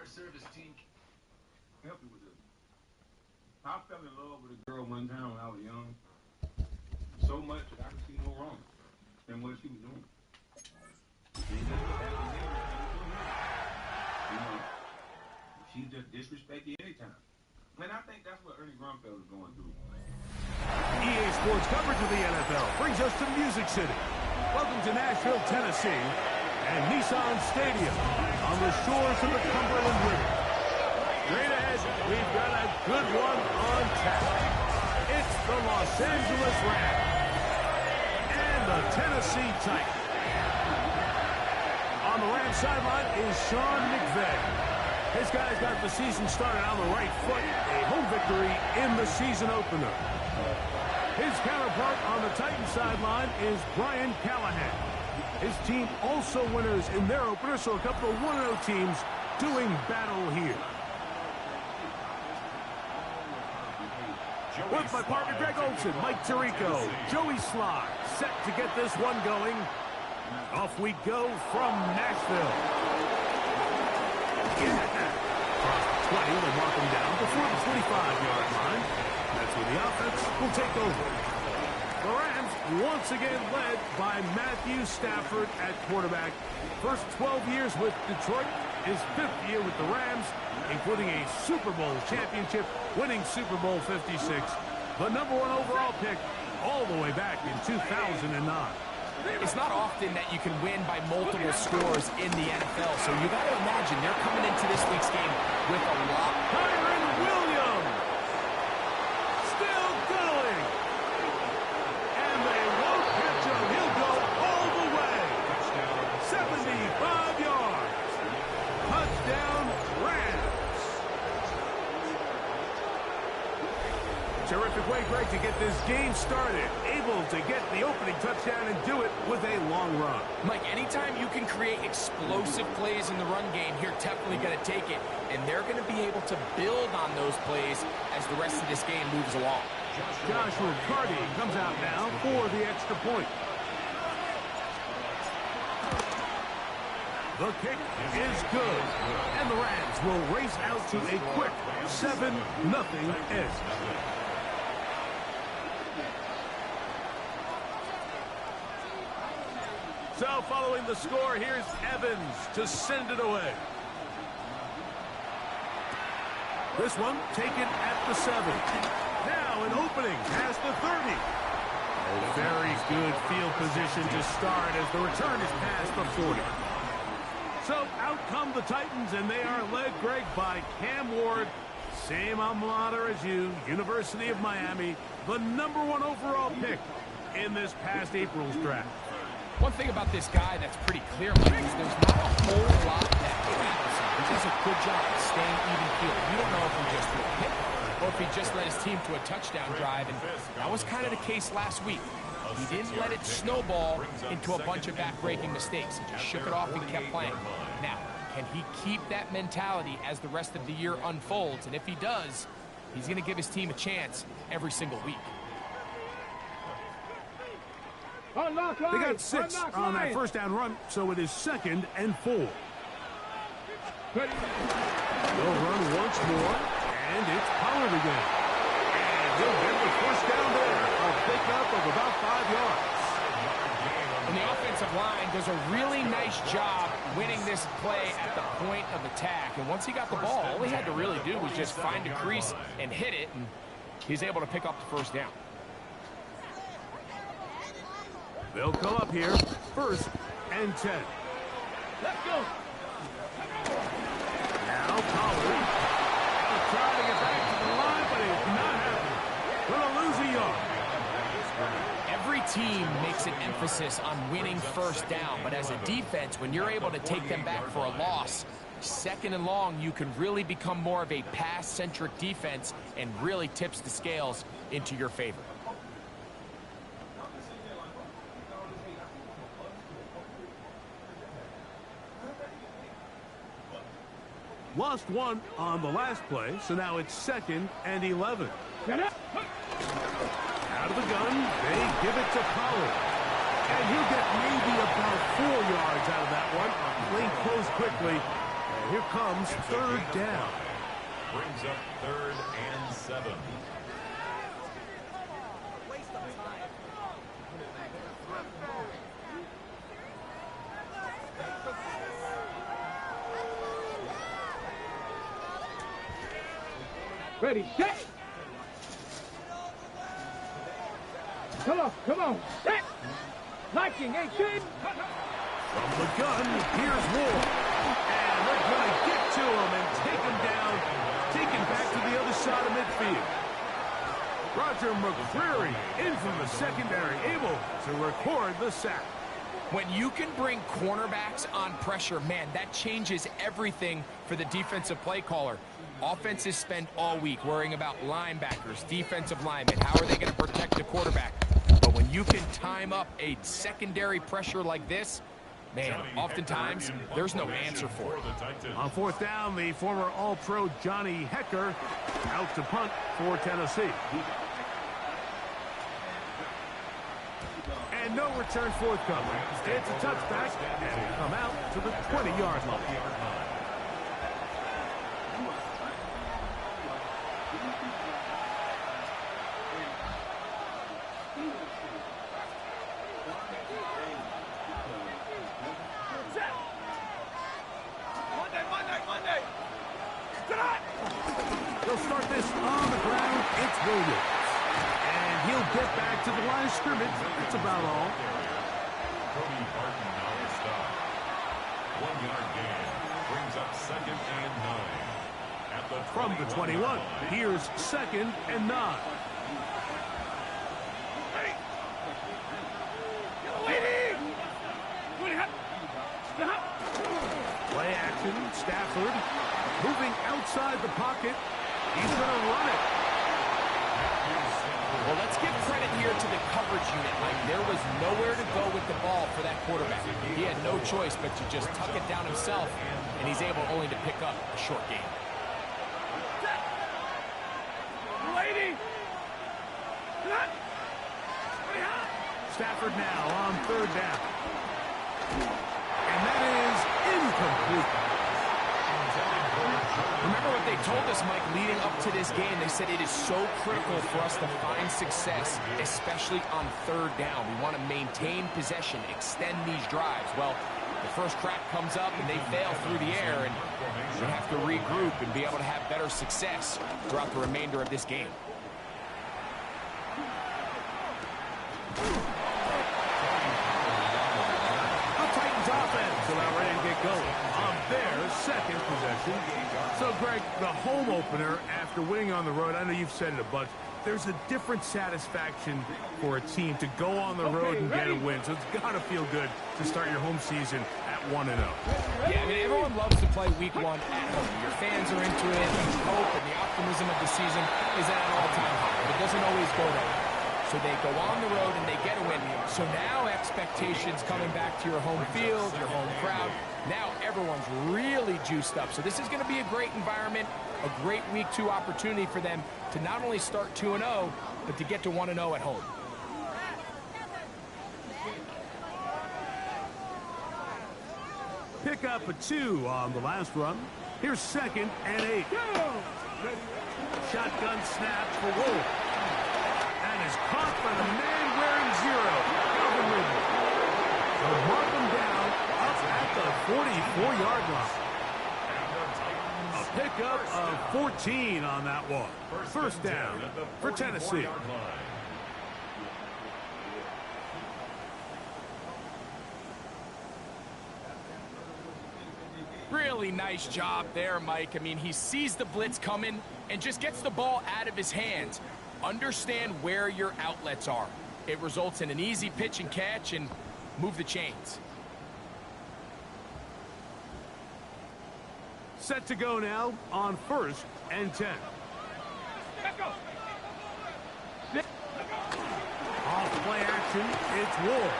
Help you with this. I fell in love with a girl one time when I was young. So much that I could see no wrong in what she was doing. And just what happened there, you know, she just disrespected you anytime. And I think that's what Ernie Grunfeld is going through. EA Sports coverage of the NFL brings us to Music City. Welcome to Nashville, Tennessee, and Nissan Stadium on the shores of the Cumberland River. Straight ahead, we've got a good one on tap. It's the Los Angeles Rams and the Tennessee Titans. On the Rams sideline is Sean McVay. His guys got the season started on the right foot, a home victory in the season opener. His counterpart on the Titans sideline is Brian Callahan. His team also winners in their opener, so a couple of 1-0 teams doing battle here. With my partner Greg Olson, Mike Tirico, Joey Sly, set to get this one going. Off we go from Nashville. Across the 20, they'll mark him down before the 25-yard line. That's where the offense will take over. The Rams once again led by Matthew Stafford at quarterback. First 12 years with Detroit, his 5th year with the Rams, including a Super Bowl championship, winning Super Bowl 56. The #1 overall pick all the way back in 2009. It's not often that you can win by multiple scores in the NFL, so you got to imagine they're coming into this week's game with a lot. Kyren Williams still going, and they won't catch him. He'll go all the way. 75 yards. Touchdown, Rams. Terrific way, Greg, to get this game started. Able to get the opening touchdown and do it with a long run. Mike, anytime you can create explosive plays in the run game, you're definitely going to take it. And they're going to be able to build on those plays as the rest of this game moves along. Joshua Carty comes out now for the extra point. The kick is good. And the Rams will race out to a quick 7-0 edge. So following the score, here's Evans to send it away. This one taken at the 7. Now an opening past the 30. Very good field position to start as the return is past the 40. So out come the Titans, and they are led, Greg, by Cam Ward. Same alma mater as you, University of Miami, the #1 overall pick in this past April's draft. One thing about this guy that's pretty clear, Mike, is there's not a whole lot that happens. He does a good job of staying even field. You don't know if he just threw a pick or if he just led his team to a touchdown drive, and that was kind of the case last week. He didn't let it snowball into a bunch of back-breaking mistakes. He just shook it off and kept playing. Now, can he keep that mentality as the rest of the year unfolds? And if he does, he's going to give his team a chance every single week. They got 6 on that first down run, so it is 2nd and 4. They'll run once more, and it's Pollard again. And he'll get the first down there, a pickup of about 5 yards. And the offensive line does a really nice job winning this play at the point of attack. And once he got the ball, all he had to really do was just find a crease and hit it, and he's able to pick up the first down. They'll come up here, 1st and 10. Let's go. Now Pollard trying to get back to the line, but it's not happening. Gonna lose a yard. Every team makes an emphasis on winning first down, but as a defense, when you're able to take them back for a loss, 2nd and long, you can really become more of a pass-centric defense and really tips the scales into your favor. Lost 1 on the last play, so now it's 2nd and 11. Out of the gun, they give it to Pollard. And he'll get maybe about 4 yards out of that one. Lane closed quickly, And here comes third down. Brings up 3rd and 7. Ready, set. Come on, set. Liking, ain't good. From the gun, here's Ward. And they're going to get to him and take him down, taken back to the other side of midfield. Roger McCreary in from the secondary, able to record the sack. When you can bring cornerbacks on pressure, man, that changes everything for the defensive play caller. Offenses spend all week worrying about linebackers, defensive linemen. How are they going to protect the quarterback? But when you can time up a secondary pressure like this, man, oftentimes there's no answer for it. On fourth down, the former All-Pro Johnny Hecker out to punt for Tennessee. And no return forthcoming. It's a touchback, and we come out to the 20-yard line. Monday. They'll start this on the ground. It's Williams. And he'll get back to the line of scrimmage. That's about all. Cody Barton on the stop. 1-yard gain. Brings up 2nd and 9. At the From the 21, here's 2nd and 9. Play action, Stafford moving outside the pocket. He's going to run it. Well, let's give credit here to the coverage unit. Like, there was nowhere to go with the ball for that quarterback. He had no choice but to just tuck it down himself, and he's able only to pick up a short gain. Stafford now on 3rd down. And that is incomplete. Remember what they told us, Mike, leading up to this game. They said it is so critical for us to find success, especially on 3rd down. We want to maintain possession, extend these drives. Well, the first crack comes up and they fail through the air, and we have to regroup and be able to have better success throughout the remainder of this game. Offense about ready to get going on their 2nd possession. So, Greg, the home opener after winning on the road, I know you've said it a bunch, there's a different satisfaction for a team to go on the road and get a win. So it's got to feel good to start your home season at 1-0. Yeah, I mean, everyone loves to play week 1 at home. Your fans are into it, and the hope and the optimism of the season is at an all-time high. But it doesn't always go that way. So they go on the road and they get a win. So now expectations coming back to your home field, your home crowd. Now everyone's really juiced up. So this is going to be a great environment, a great week 2 opportunity for them to not only start 2-0, but to get to 1-0 at home. Pick up a 2 on the last run. Here's 2nd and 8. Shotgun snap for Wolf. And is caught by the man wearing 0, Calvin Ridley. They'll mark him down up at the 44-yard line. A pickup of 14 on that one. First down for Tennessee. Really nice job there, Mike. I mean, he sees the blitz coming and just gets the ball out of his hands. Understand where your outlets are. It results in an easy pitch and catch and move the chains. Set to go now on 1st and 10. Off play action, it's Ward.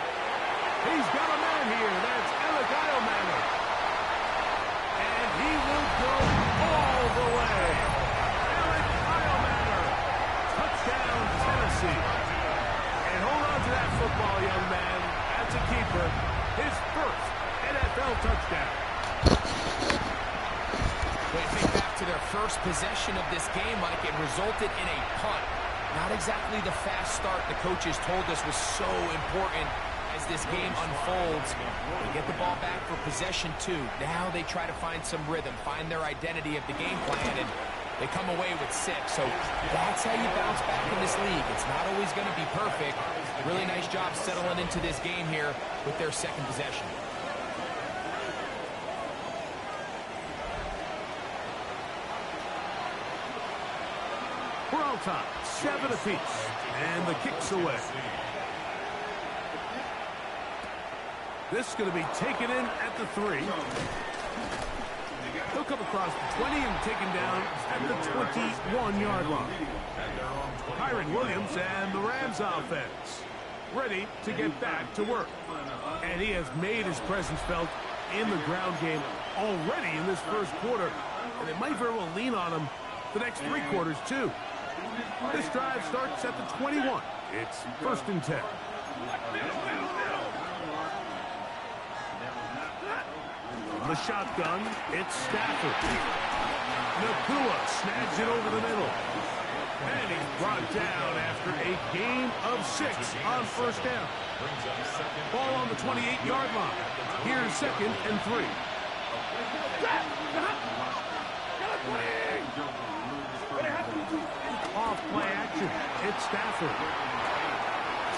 He's got a man here. That's Alec Eilmanner. And he will go all the way. Alec Eilmanner. Touchdown, Tennessee. And hold on to that football, young man. That's a keeper. His first NFL touchdown. their first possession of this game, Mike. It resulted in a punt. Not exactly the fast start the coaches told us was so important as this game unfolds. They get the ball back for possession 2. Now they try to find some rhythm, find their identity of the game plan, and they come away with 6. So that's how you bounce back in this league. It's not always going to be perfect. Really nice job settling into this game here with their second possession. We're all tied, 7 apiece, and the kick's away. This is going to be taken in at the 3. He'll come across the 20 and taken down at the 21-yard line. Kyren Williams and the Rams offense ready to get back to work. And he has made his presence felt in the ground game already in this first quarter. And they might very well lean on him the next 3 quarters, too. This drive starts at the 21. It's 1st and 10. The shotgun, it's Stafford. Nakua snags it over the middle. And he's brought down after a gain of 6 on 1st down. Ball on the 28-yard line. Here's 2nd and 3. Off play action. It's Stafford.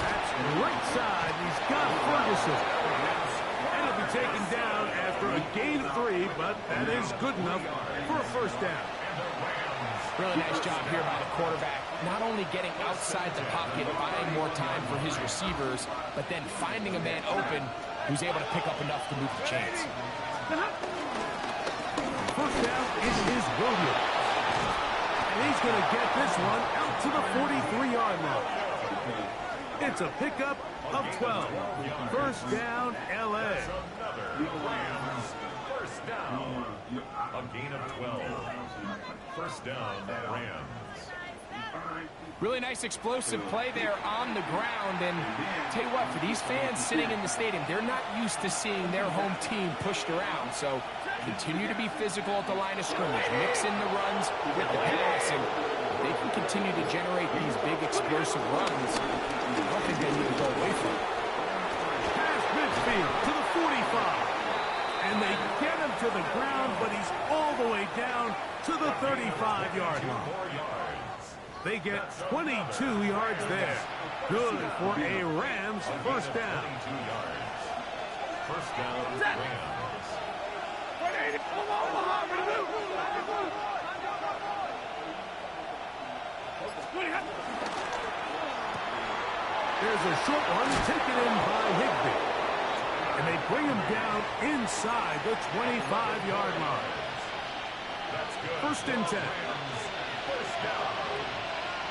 That's right side. He's got Ferguson. And he'll be taken down after a gain of 3, but that is good enough for a 1st down. Really nice job here by the quarterback. Not only getting outside the pocket, buying more time for his receivers, but then finding a man open who's able to pick up enough to move the chains. 1st down is Williams. And he's going to get this one out to the 43-yard line. It's a pickup of 12. 1st down, L.A. First down. A gain of 12. 1st down, Rams. Really nice explosive play there on the ground. And tell you what, for these fans sitting in the stadium, they're not used to seeing their home team pushed around. So continue to be physical at the line of scrimmage. Mix in the runs with the pass. And if they can continue to generate these big explosive runs, I don't think they need to go away from it. Past midfield to the 45. And they get him to the ground, but he's all the way down to the 35-yard line. They get 22 yards there. Good for a Rams 1st down. 1st down, Rams. There's a short one taken in by Higbee. And they bring him down inside the 25-yard line. That's good. 1st and 10. 1st down.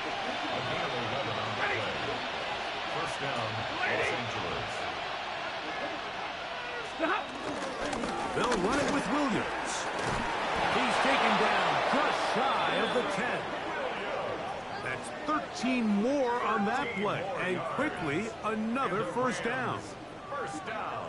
A gain of 11 on the play. 1st down, Los Angeles. They'll run it with Williams. He's taken down just shy of the 10. That's 13 more on that play. And quickly, another 1st down. 1st down.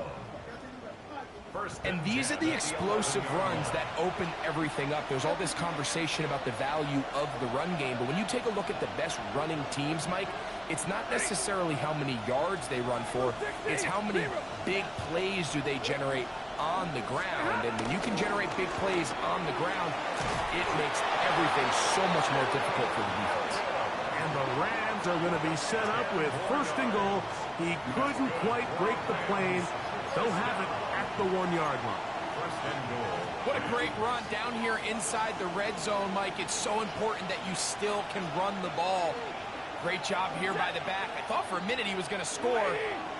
And these are the explosive runs that open everything up. There's all this conversation about the value of the run game, but when you take a look at the best running teams, Mike, it's not necessarily how many yards they run for, it's how many big plays do they generate on the ground. And when you can generate big plays on the ground, it makes everything so much more difficult for the defense. And the Rams are going to be set up with 1st and goal. He couldn't quite break the plane. They'll have it at the 1-yard line. 1st and goal. What a great run down here inside the red zone, Mike. It's so important that you still can run the ball. Great job here by the back. I thought for a minute he was going to score.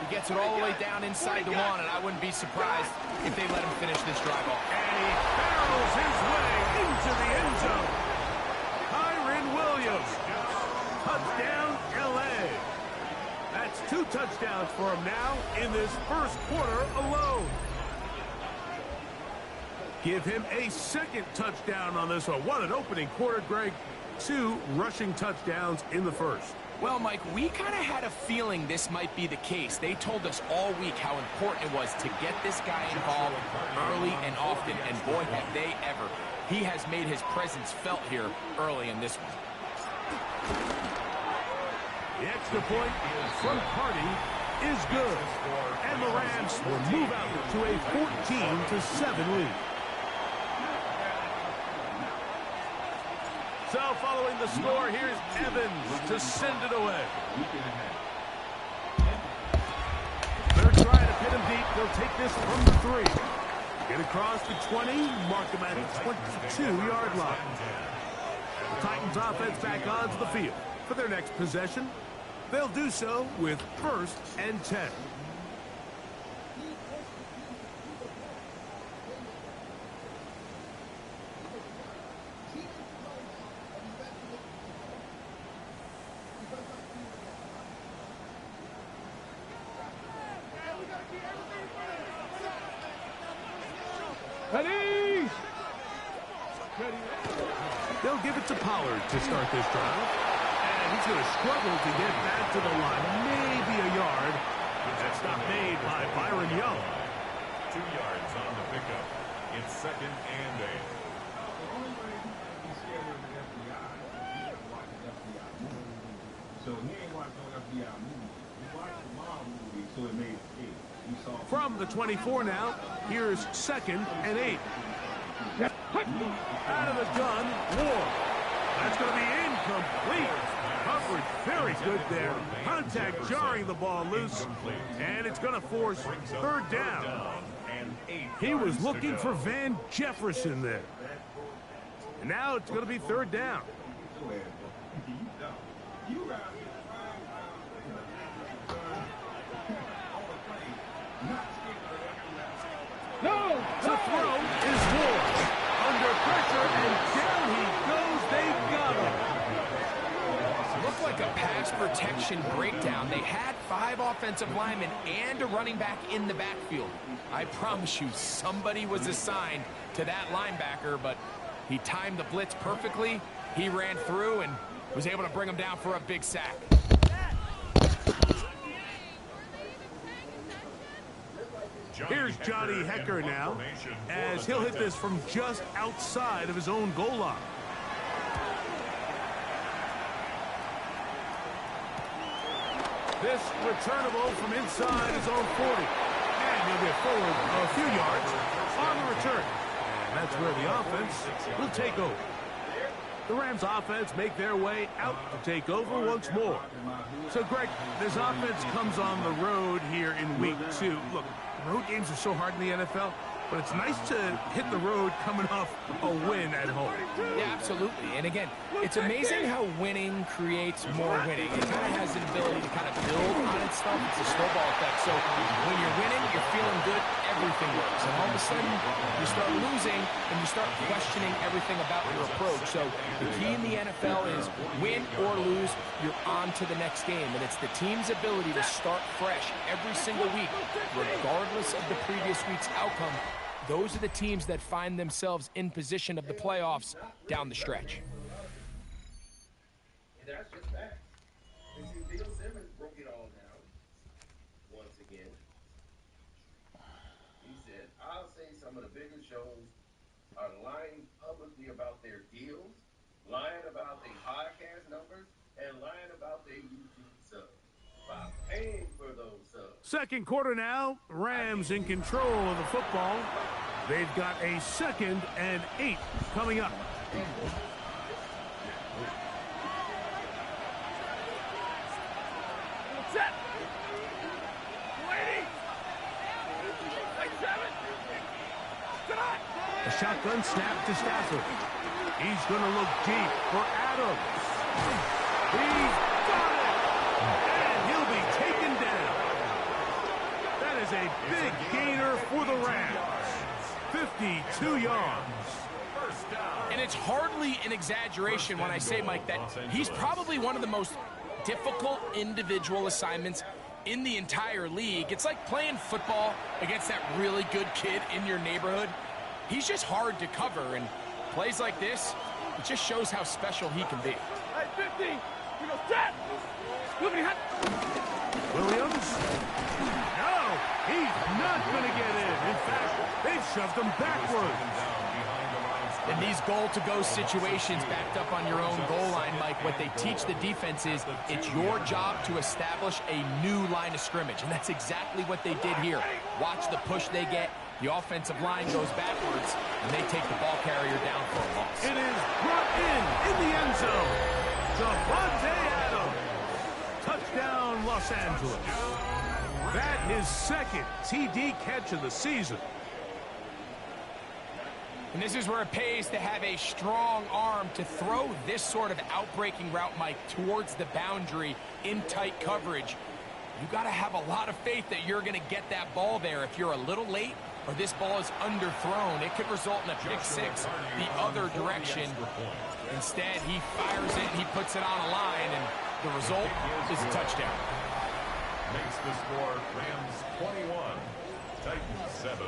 He gets it all the way down inside the 1, and I wouldn't be surprised if they let him finish this drive off. And he barrels his way into the end zone. Kyren Williams. Touchdown, L.A. That's 2 touchdowns for him now in this first quarter alone. Give him a 2nd touchdown on this one. What an opening quarter, Greg. 2 rushing touchdowns in the first. Well, Mike, we kind of had a feeling this might be the case. They told us all week how important it was to get this guy involved early and often, and boy, have they ever. He has made his presence felt here early in this one. The extra point from Carty is good. And the Rams will move out to a 14-7 lead. So following the score, here's Evans to send it away. They're trying to pin him deep. They'll take this from the 3. Get across the 20, mark him at the 22-yard line. The Titans offense back onto the field for their next possession. They'll do so with 1st and 10. Ready? They'll give it to Pollard to start this drive. And he's going to struggle to get back to the line. Maybe a yard. That's not made by Byron Young. 2 yards on the pickup. It's 2nd and 8. The only way he's scared of the FBI is he ain't watching FBI movies. So he ain't watching no FBI movies. He watched the Mom movie, so it made it. He saw From the 24 now, here's 2nd and 8. Out of the gun, Ward. That's going to be incomplete. Coverage very good there. Contact jarring the ball loose. And it's going to force 3rd down. He was looking for Van Jefferson there. And now it's going to be 3rd down. No! To throw is Ward. Under pressure, and down he goes. They got him. Looked like a pass protection breakdown. They had 5 offensive linemen and a running back in the backfield. I promise you, somebody was assigned to that linebacker, but he timed the blitz perfectly. He ran through and was able to bring him down for a big sack. Here's Johnny Hekker now, as he'll hit this from just outside of his own goal line. This returnable from inside his own 40. And he'll get forward a few yards on the return. And that's where the offense will take over. The Rams offense make their way out to take over once more. So, Greg, this offense comes on the road here in week 2. Look, road games are so hard in the NFL, but it's nice to hit the road coming off a win at home. Yeah, absolutely. And again, it's amazing how winning creates more winning. It kind of has an ability to kind of build on itself. It's a snowball effect. So when you're winning, you're feeling good, everything works. And all of a sudden, you start losing, and you start questioning everything about your approach. So the key in the NFL is win or lose, you're on to the next game. And it's the team's ability to start fresh every single week, regardless of the previous week's outcome. Those are the teams that find themselves in position of the playoffs down the stretch. And that's just facts. And see, Bill Simmons broke it all down once again. He said, I'll say some of the biggest shows are lying publicly about their deals, lying about their podcast numbers, and lying about their YouTube subs by paying for those subs. Second quarter now, Rams in control of the football. They've got a 2nd and 8 coming up. Set! Waiting! Like 7! Tonight! A shotgun snap to Stafford. He's going to look deep for Adams. He's got it! And he'll be taken down. That is a big gainer for the Rams. 52 yards. And it's hardly an exaggeration when I say, Mike, that he's probably one of the most difficult individual assignments in the entire league. It's like playing football against that really good kid in your neighborhood. He's just hard to cover, and plays like this, it just shows how special he can be. Hey, 50! Williams. No, he's not going to get in. In fact, they've shoved him backwards. In these goal-to-go situations backed up on your own goal line, Mike, what they teach the defense is it's your job to establish a new line of scrimmage, and that's exactly what they did here. Watch the push they get. The offensive line goes backwards, and they take the ball carrier down for a loss. It is brought in the end zone. Davante Adams. Touchdown, Los Angeles. That his second TD catch of the season. And this is where it pays to have a strong arm to throw this sort of outbreaking route, Mike, towards the boundary in tight coverage. You got to have a lot of faith that you're going to get that ball there. If you're a little late or this ball is underthrown, it could result in a pick six the other direction. Instead, he fires it, he puts it on a line, and the result is a touchdown. Makes the score Rams 21, Titans 7.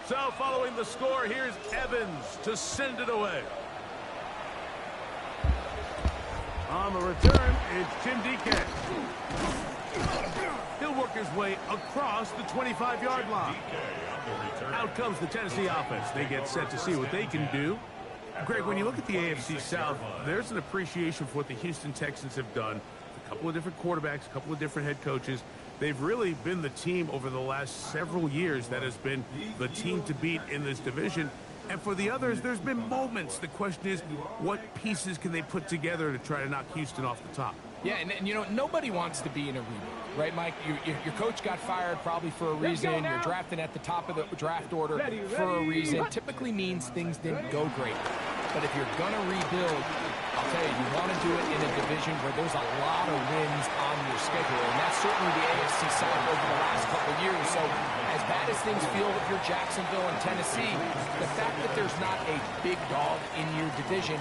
So following the score, here's Evans to send it away. On the return, it's Tim DK. He'll work his way across the 25-yard line. Out comes the Tennessee offense. They get set to see what they can do. Greg, when you look at the AFC South, there's an appreciation for what the Houston Texans have done. A couple of different quarterbacks, a couple of different head coaches. They've really been the team over the last several years that has been the team to beat in this division. And for the others, there's been moments. The question is, what pieces can they put together to try to knock Houston off the top? Yeah, and you know, nobody wants to be in a rebuild, right, Mike? Your coach got fired probably for a reason. You're drafted at the top of the draft order for a reason. Typically means things didn't go great. But if you're going to rebuild, I'll tell you, you want to do it in a division where there's a lot of wins on your schedule. And that's certainly the AFC South over the last couple of years. So as bad as things feel with your Jacksonville and Tennessee, the fact that there's not a big dog in your division,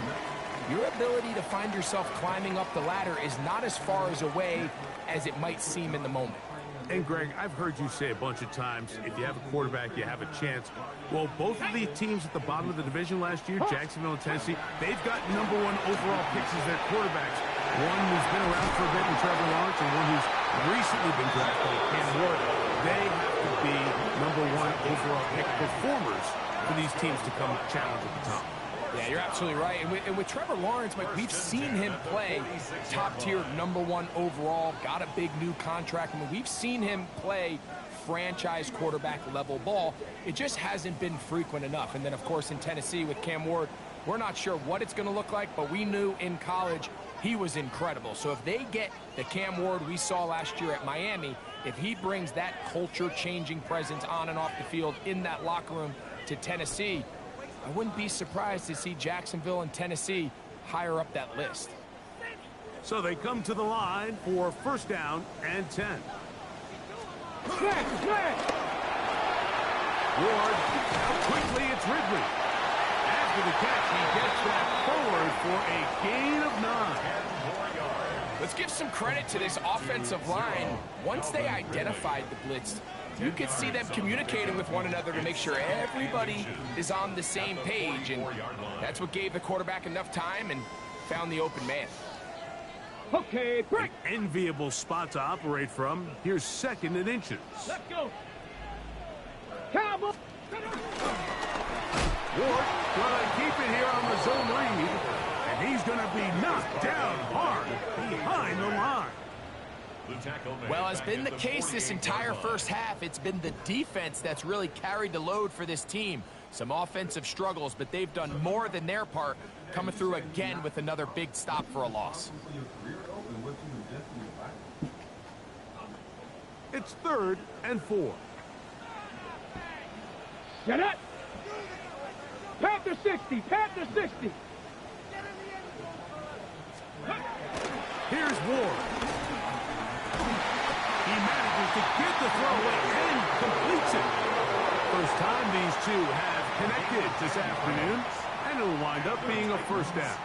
your ability to find yourself climbing up the ladder is not as far as away as it might seem in the moment. And, Greg, I've heard you say a bunch of times, if you have a quarterback, you have a chance. Well, both of the teams at the bottom of the division last year, Jacksonville and Tennessee, they've got #1 overall picks as their quarterbacks. One who's been around for a bit in Trevor Lawrence and one who's recently been drafted, Cam Ward. They have to be #1 overall pick performers for these teams to come challenge at the top. Yeah, you're absolutely right. And with Trevor Lawrence, Mike, we've seen him play top-tier #1 overall, got a big new contract. I mean, we've seen him play franchise quarterback level ball. It just hasn't been frequent enough. And then, of course, in Tennessee with Cam Ward, we're not sure what it's going to look like, but we knew in college he was incredible. So if they get the Cam Ward we saw last year at Miami, if he brings that culture-changing presence on and off the field in that locker room to Tennessee, I wouldn't be surprised to see Jacksonville and Tennessee higher up that list. So they come to the line for first down and 10. Ward, out quickly, it's Ridley. After the catch, he gets that forward for a gain of 9. Let's give some credit to this offensive line. Once they identified the blitz, you could see them communicating with one another to make sure everybody is on the same page, and that's what gave the quarterback enough time and found the open man. Okay, great. An enviable spot to operate from. Here's 2nd and inches. Let's go. Cowboy. Ward gonna keep it here on the zone read, and he's gonna be knocked down hard behind the line. Well, as been the case this entire first half, it's been the defense that's really carried the load for this team. Some offensive struggles, but they've done more than their part, coming through again with another big stop for a loss. It's 3rd and 4. Get it. Panther 60. Panther 60. Here's Ward. He manages to get the throw away and completes it. First time these two have connected this afternoon, and it'll wind up being a first down.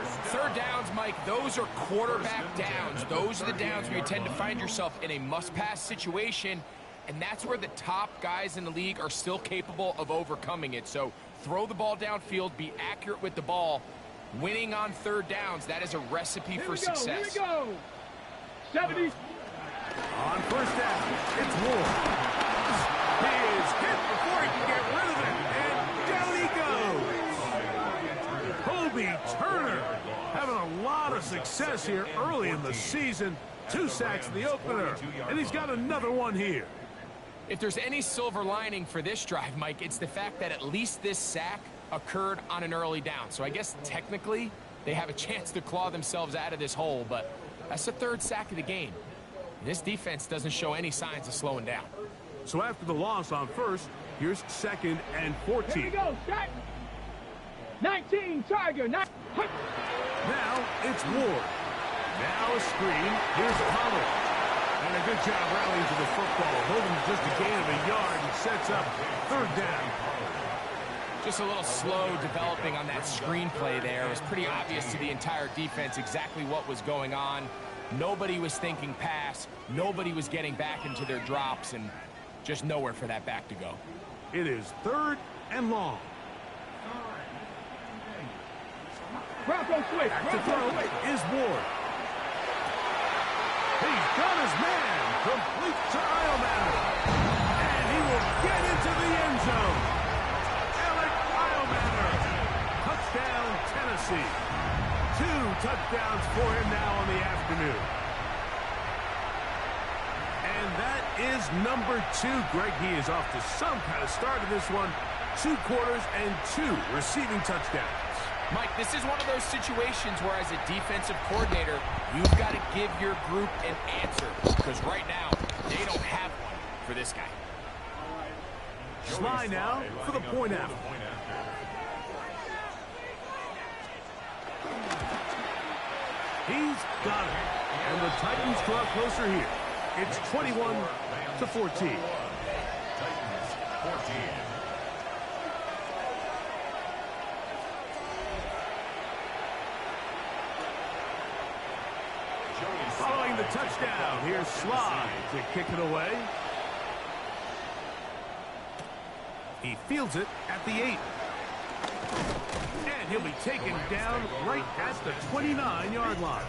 Third downs, Mike, those are quarterback downs. Those are the downs where you tend to find yourself in a must-pass situation, and that's where the top guys in the league are still capable of overcoming it. So throw the ball downfield, be accurate with the ball. Winning on third downs, that is a recipe for success. Here we go. 70. On first down, it's Ward. He is hit before he can get rid of it, and down he goes. Kobe Turner having a lot of success here early in the season. 2 sacks in the opener, and he's got another one here. If there's any silver lining for this drive, Mike, it's the fact that at least this sack occurred on an early down. So I guess technically they have a chance to claw themselves out of this hole, but that's the 3rd sack of the game. This defense doesn't show any signs of slowing down. So after the loss on first, here's 2nd and 14. Here we go. Shot. 19. Tiger. Now it's Ward. Now a screen. Here's Pollard. And a good job rallying to the football. Holding just a gain of a yard and sets up 3rd down. Just a little slow developing on that screenplay there. It was pretty obvious to the entire defense exactly what was going on. Nobody was thinking pass. Nobody was getting back into their drops, and just nowhere for that back to go. It is 3rd and long. Bronco switch. Back to throw is Ward. He's got his man. Complete to Eilman. And he will get into the end zone. Alec Eilman. Touchdown, Tennessee. 2 touchdowns for him now on the afternoon. And that is number 2. Greg, he is off to some kind of start in this one. 2 quarters and 2 receiving touchdowns. Mike, this is one of those situations where as a defensive coordinator, you've got to give your group an answer. Because right now, they don't have one for this guy. Sly now for the point after. He's got it. And the Titans draw closer here. It's 21-14. Titans 14. Following the touchdown, here's Sly to kick it away. He fields it at the 8. And he'll be taken down right at the 29-yard line.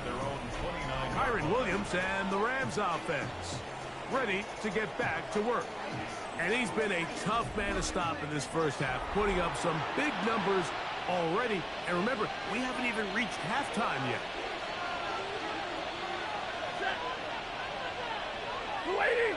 Kyren Williams and the Rams offense ready to get back to work. And he's been a tough man to stop in this first half, putting up some big numbers already. And remember, we haven't even reached halftime yet. Waiting.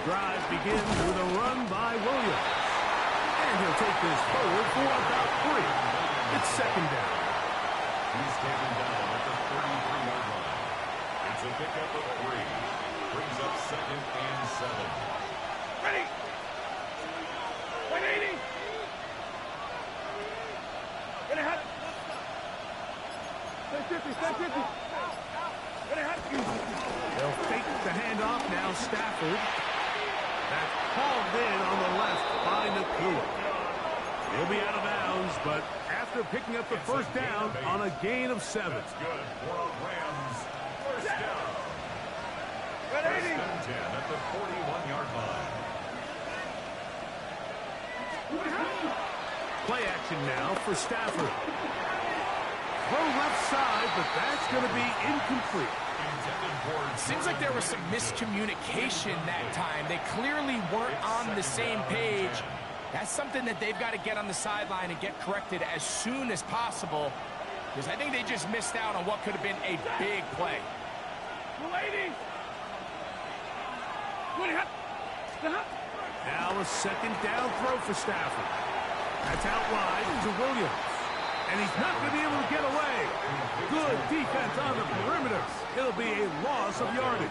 Drive begins with a run by Williams. And he'll take this forward for about 3. It's 2nd down. He's taken down at the 33-yard line. It's a pickup of 3. Brings up 2nd and 7. Ready. 180. Ready, hot. 750. Ready, hot. They'll fake the handoff now. Stafford. That's hauled in on the left by Nakua. He'll be out of bounds, but after picking up the first down on a gain of 7. That's good for a Rams first down. 180. 10 at the 41-yard line. Play action now for Stafford. Throw left side, but that's going to be incomplete. Seems like there was some miscommunication that time. They clearly weren't on the same page. That's something that they've got to get on the sideline and get corrected as soon as possible, because I think they just missed out on what could have been a big play. Now a 2nd down throw for Stafford. That's out wide to Williams. And he's not going to be able to get away. Good defense on the perimeter. It'll be a loss of yardage.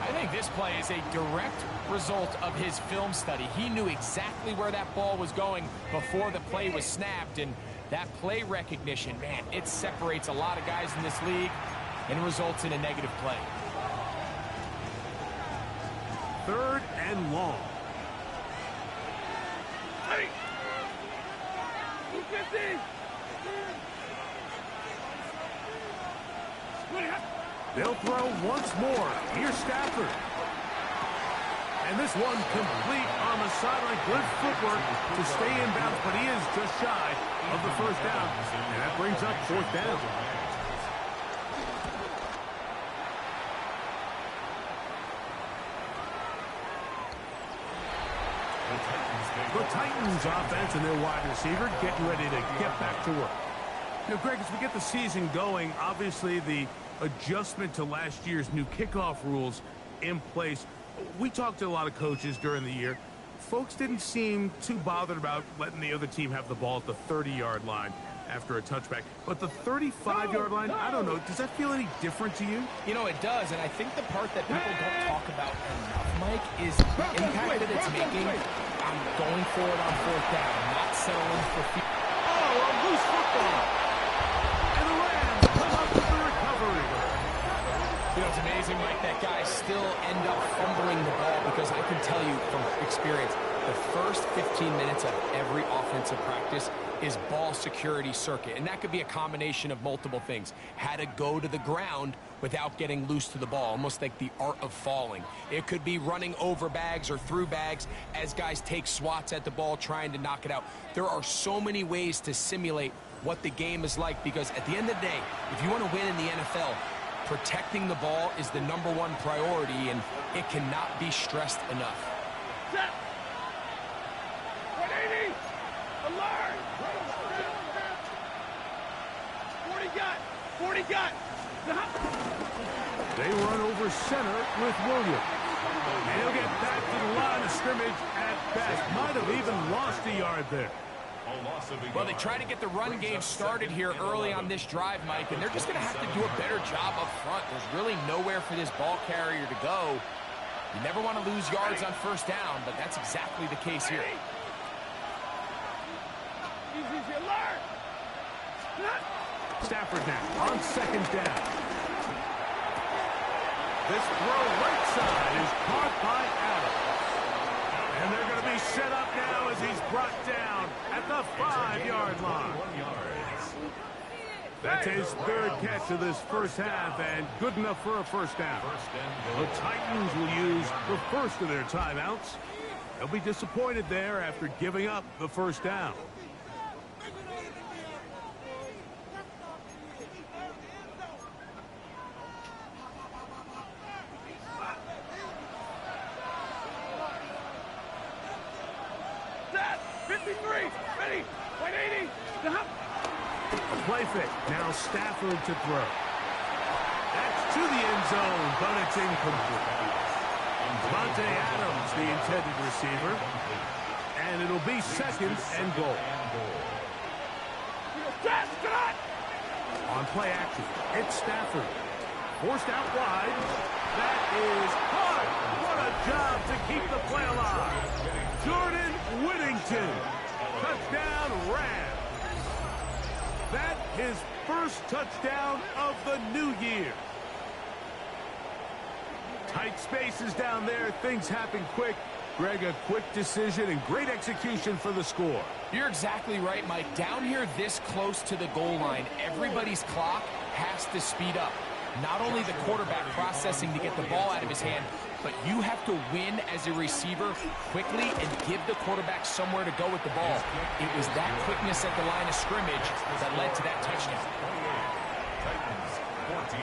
I think this play is a direct result of his film study. He knew exactly where that ball was going before the play was snapped. And that play recognition, man, it separates a lot of guys in this league and results in a negative play. 3rd and long. They'll throw once more. Here's Stafford. And this one complete on the sideline. Good footwork to stay in bounds, but he is just shy of the first down. And that brings up fourth down. The Titans offense and their wide receiver getting ready to get back to work. Now, Greg, as we get the season going, obviously the adjustment to last year's new kickoff rules in place. We talked to a lot of coaches during the year. Folks didn't seem too bothered about letting the other team have the ball at the 30-yard line after a touchback. But the 35-yard line, I don't know, does that feel any different to you? You know, it does, and I think the part that people don't talk about enough, Mike, is the impact that it's making on going for it on fourth down, not settling for field. Oh, a loose football. And the Rams come up with the recovery. You know, it's amazing, Mike, that guys still end up fumbling the ball because I can tell you from experience, the first 15 minutes of every offensive practice is ball security circuit. And that could be a combination of multiple things. How to go to the ground without getting loose to the ball, almost like the art of falling. It could be running over bags or through bags as guys take swats at the ball trying to knock it out. There are so many ways to simulate what the game is like because at the end of the day, if you want to win in the NFL, protecting the ball is the #1 priority, and it cannot be stressed enough. Set. 180. Alert. 40 got. They run over center with Williams. And he'll get back to the line of scrimmage at best. Might have even lost a yard there. Well, they try to get the run game started here early on this drive, Mike, and they're just going to have to do a better job up front. There's really nowhere for this ball carrier to go. You never want to lose yards on first down, but that's exactly the case here. Easy, alert. Stafford now on second down. This throw right side is caught by Adams. And they're going to be set up now as he's brought down at the 5-yard line. That's his third catch of this first half and good enough for a first down. The Titans will use the first of their timeouts. They'll be disappointed there after giving up the first down. Play fake. Now Stafford to throw. That's to the end zone, but it's incomplete. Davante Adams, the intended receiver. And it'll be second and goal. On play action, it's Stafford. Forced out wide. That is caught. What a job to keep the play alive. Jordan Whittington. Touchdown Rams. That his first touchdown of the new year. Tight spaces down there. Things happen quick. Greg, a quick decision and great execution for the score. You're exactly right, Mike. Down here this close to the goal line, everybody's clock has to speed up. Not only the quarterback processing to get the ball out of his hand, but you have to win as a receiver quickly and give the quarterback somewhere to go with the ball. It was that quickness at the line of scrimmage that led to that touchdown. Titans 14.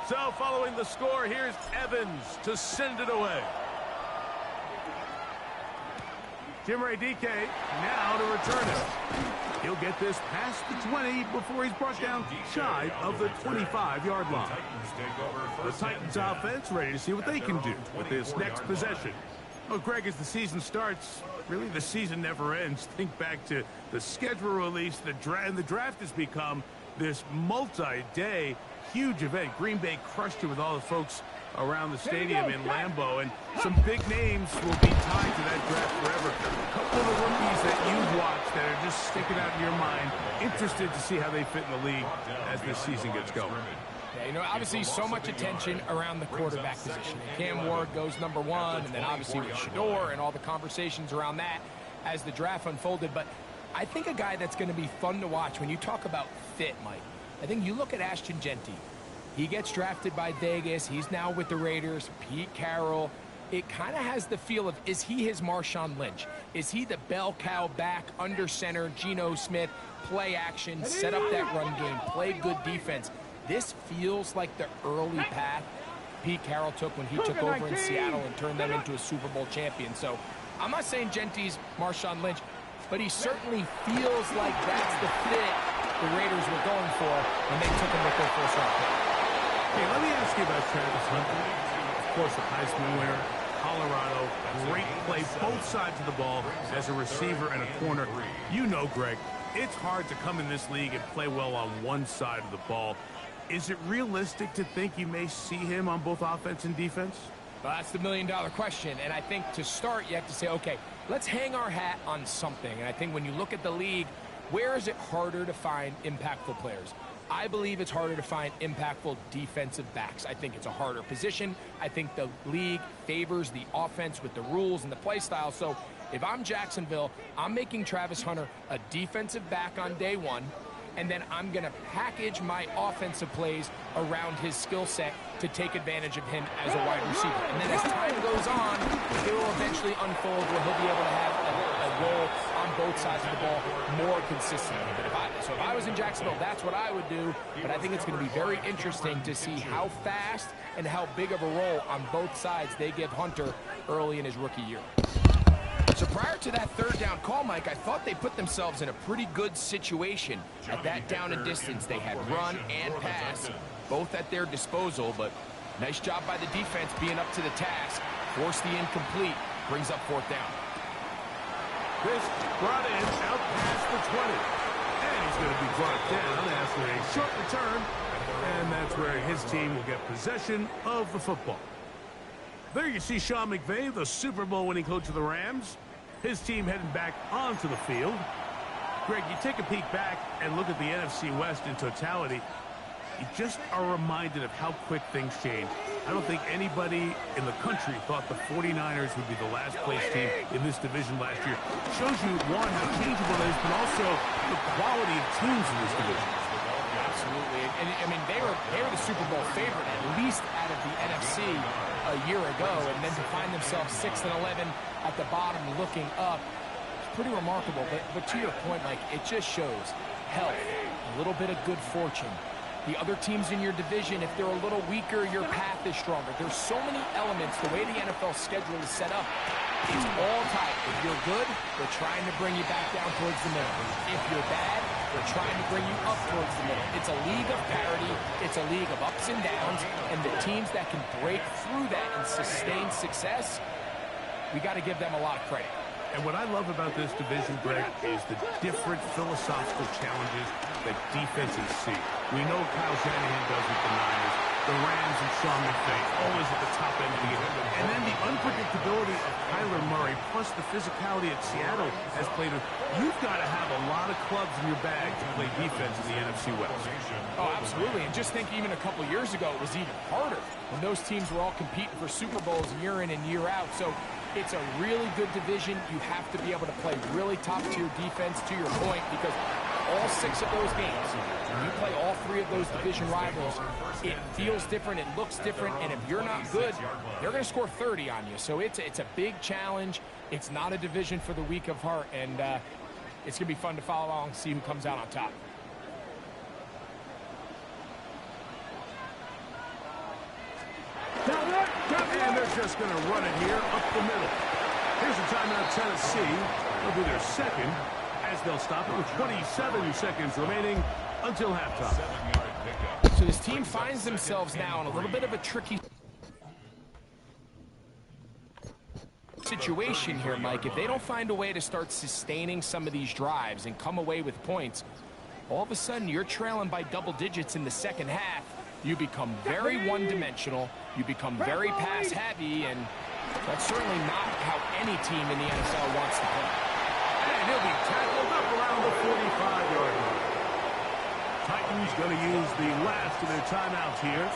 So following the score, here's Evans to send it away. Chimere Dike now to return it. He'll get this past the 20 before he's brought down shy of the 25-yard line. The Titans offense ready to see what they can do with this next possession. Well, Greg, as the season starts, really the season never ends. Think back to the schedule release. The draft has become this multi-day huge event. Green Bay crushed it with all the folks around the stadium in Lambeau, and some big names will be tied to that draft forever. A couple of the rookies that you've watched that are just sticking out in your mind, interested to see how they fit in the league as this season gets going. Yeah, you know, obviously so much attention around the quarterback position. And Cam Ward goes number 1, and then obviously with Shedeur and all the conversations around that as the draft unfolded. But I think a guy that's going to be fun to watch when you talk about fit, Mike, I think you look at Ashton Genty. He gets drafted by Vegas. He's now with the Raiders. Pete Carroll. It kind of has the feel of, is he his Marshawn Lynch? Is he the bell cow back, under center, Geno Smith, play action, set up that run game, play good defense? This feels like the early path Pete Carroll took when he took over in Seattle and turned them into a Super Bowl champion. So I'm not saying Genty's Marshawn Lynch, but he certainly feels like that's the fit the Raiders were going for when they took him with their first-round pick. Hey, let me ask you about Travis Hunter. Of course, the Heisman winner, Colorado, great play, both sides of the ball as a receiver and a corner. You know, Greg, it's hard to come in this league and play well on one side of the ball. Is it realistic to think you may see him on both offense and defense? Well, that's the million-dollar question, and I think to start, you have to say, okay, let's hang our hat on something. And I think when you look at the league, where is it harder to find impactful players? I believe it's harder to find impactful defensive backs. I think it's a harder position. I think the league favors the offense with the rules and the play style. So if I'm Jacksonville, I'm making Travis Hunter a defensive back on day 1, and then I'm going to package my offensive plays around his skill set to take advantage of him as a wide receiver. And then as time goes on, it will eventually unfold where he'll be able to have a role on both sides of the ball more consistently. But if I was in Jacksonville, that's what I would do. But I think it's going to be very interesting to see how fast and how big of a role on both sides they give Hunter early in his rookie year. So prior to that third down call, Mike, I thought they put themselves in a pretty good situation. At that down and distance, they had run and pass, both at their disposal, but nice job by the defense being up to the task. Forced the incomplete, brings up 4th down. This brought in out past the 20. And he's going to be brought down after a short return, and that's where his team will get possession of the football. There you see Sean McVay, the Super Bowl winning coach of the Rams. His team heading back onto the field. Greg, you take a peek back and look at the NFC West in totality. You just are reminded of how quick things change. I don't think anybody in the country thought the 49ers would be the last place team in this division last year. Shows you, one, how changeable it is, but also the quality of teams in this division. Absolutely. And I mean, they were the Super Bowl favorite, at least out of the NFC a year ago, and then to find themselves 6-11 at the bottom looking up, it's pretty remarkable. But to your point, Mike, it just shows health, a little bit of good fortune. The other teams in your division, if they're a little weaker, your path is stronger. There's so many elements, the way the NFL schedule is set up, it's all tight. If you're good, they're trying to bring you back down towards the middle. If you're bad, they're trying to bring you up towards the middle. It's a league of parity. It's a league of ups and downs. And the teams that can break through that and sustain success, we got to give them a lot of credit. And what I love about this division, Greg, is the different philosophical challenges that defenses see. We know Kyle Shanahan does with the Niners, the Rams and Sean McVay, always at the top end of the game. And then the unpredictability of Kyler Murray, plus the physicality at Seattle has played with. You've got to have a lot of clubs in your bag to play defense in the NFC West. Oh, absolutely. And just think even a couple years ago, it was even harder when those teams were all competing for Super Bowls year in and year out. So it's a really good division. You have to be able to play really top-tier defense, to your point, because all 6 of those games, when you play all 3 of those division rivals, it feels different, it looks different, and if you're not good, they're going to score 30 on you. So it's a big challenge. It's not a division for the weak of heart, and it's going to be fun to follow along and see who comes out on top. And they're just going to run it here up the middle. Here's a timeout, Tennessee. They'll do their second as they'll stop it with 27 seconds remaining until halftime. So this team finds themselves now in a little bit of a tricky situation here, Mike. If they don't find a way to start sustaining some of these drives and come away with points, all of a sudden you're trailing by double digits in the second half. You become very one-dimensional. You become very pass-heavy, and that's certainly not how any team in the NFL wants to play. And he'll be tackled up around the 45-yard line. Titans going to use the last to their timeouts here.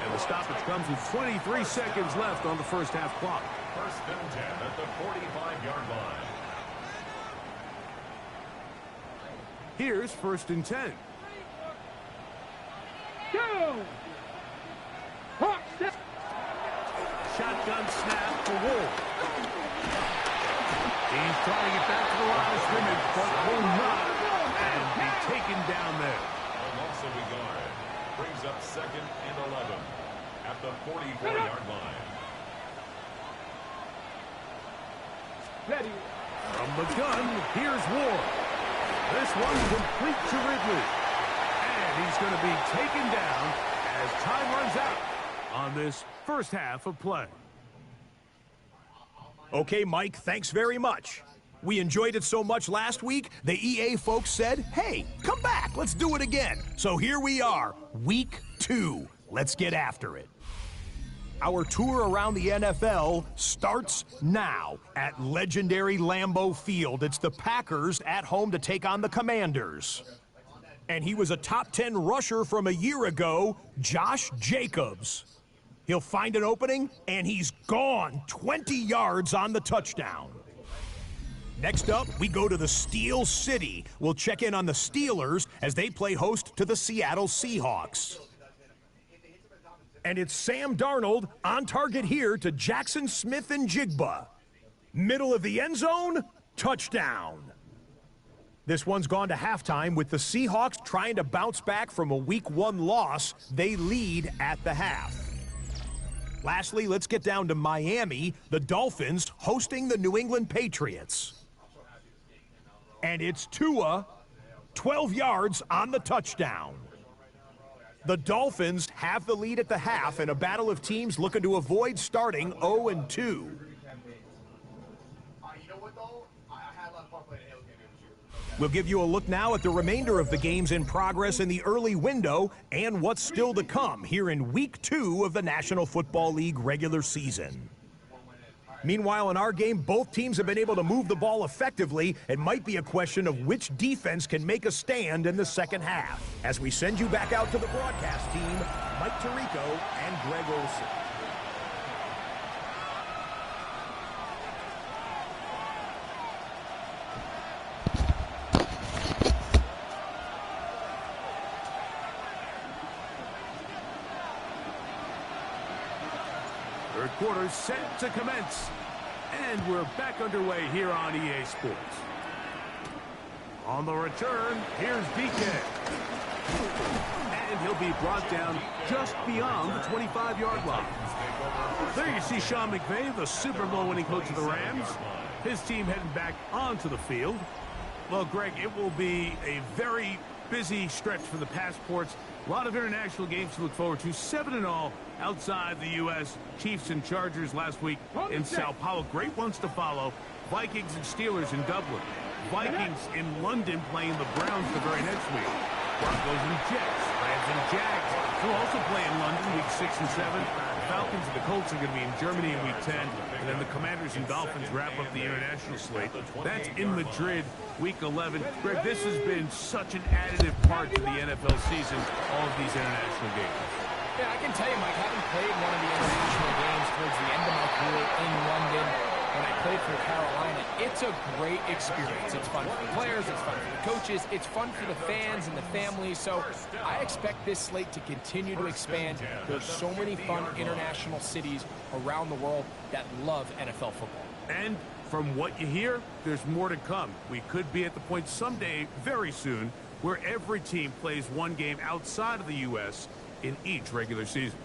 And the stoppage comes with 23 seconds left on the first half clock. First and 10 at the 45-yard line. Here's first and 10. Go! Hawk, step. Shotgun snap for Wolf. He's trying to get back to the line of scrimmage, but will not. And be taken down there. A loss of a yard. Brings up second and 11 at the 44-yard line. Ready. From the gun, here's Ward. This one complete to Ridley. And he's going to be taken down as time runs out on this first half of play. Okay, Mike, thanks very much. We enjoyed it so much last week, the EA folks said, hey, come back, let's do it again. So here we are, week 2. Let's get after it. Our tour around the NFL starts now at legendary Lambeau Field. It's the Packers at home to take on the Commanders. And he was a top 10 rusher from a year ago, Josh Jacobs. He'll find an opening, and he's gone 20 yards on the touchdown. Next up, we go to the Steel City. We'll check in on the Steelers as they play host to the Seattle Seahawks. And it's Sam Darnold on target here to Jackson Smith and Jigba. Middle of the end zone, touchdown. This one's gone to halftime with the Seahawks trying to bounce back from a Week 1 loss. They lead at the half. Lastly, let's get down to Miami, the Dolphins hosting the New England Patriots. And it's Tua, 12 yards on the touchdown. The Dolphins have the lead at the half in a battle of teams looking to avoid starting 0-2. We'll give you a look now at the remainder of the games in progress in the early window and what's still to come here in Week 2 of the National Football League regular season. Meanwhile, in our game, both teams have been able to move the ball effectively. It might be a question of which defense can make a stand in the second half. As we send you back out to the broadcast team, Mike Tirico and Greg Olson. Third quarter set to commence. And we're back underway here on EA Sports. On the return, here's DK. And he'll be brought down just beyond the 25-yard line. There you see Sean McVay, the Super Bowl winning coach of the Rams. His team heading back onto the field. Well, Greg, it will be a very busy stretch for the Passports. A lot of international games to look forward to. 7 in all outside the U.S. Chiefs and Chargers last week in Sao Paulo. Great ones to follow. Vikings and Steelers in Dublin. Vikings in London playing the Browns the very next week. Broncos and Jets. Rams and Jags will also play in London week 6 and 7. Falcons and the Colts are going to be in Germany in week 10. And then the Commanders and Dolphins wrap up the international slate. That's in Madrid week 11. Greg, this has been such an additive part to the NFL season, all of these international games. Yeah, I can tell you, Mike, having played one of the international games towards the end of my career in London, when I played for Carolina, it's a great experience. It's fun for the players, it's fun for the coaches, it's fun for the fans and the families. So I expect this slate to continue to expand. There's so many fun international cities around the world that love NFL football. And from what you hear, there's more to come. We could be at the point someday, very soon, where every team plays one game outside of the U.S. in each regular season.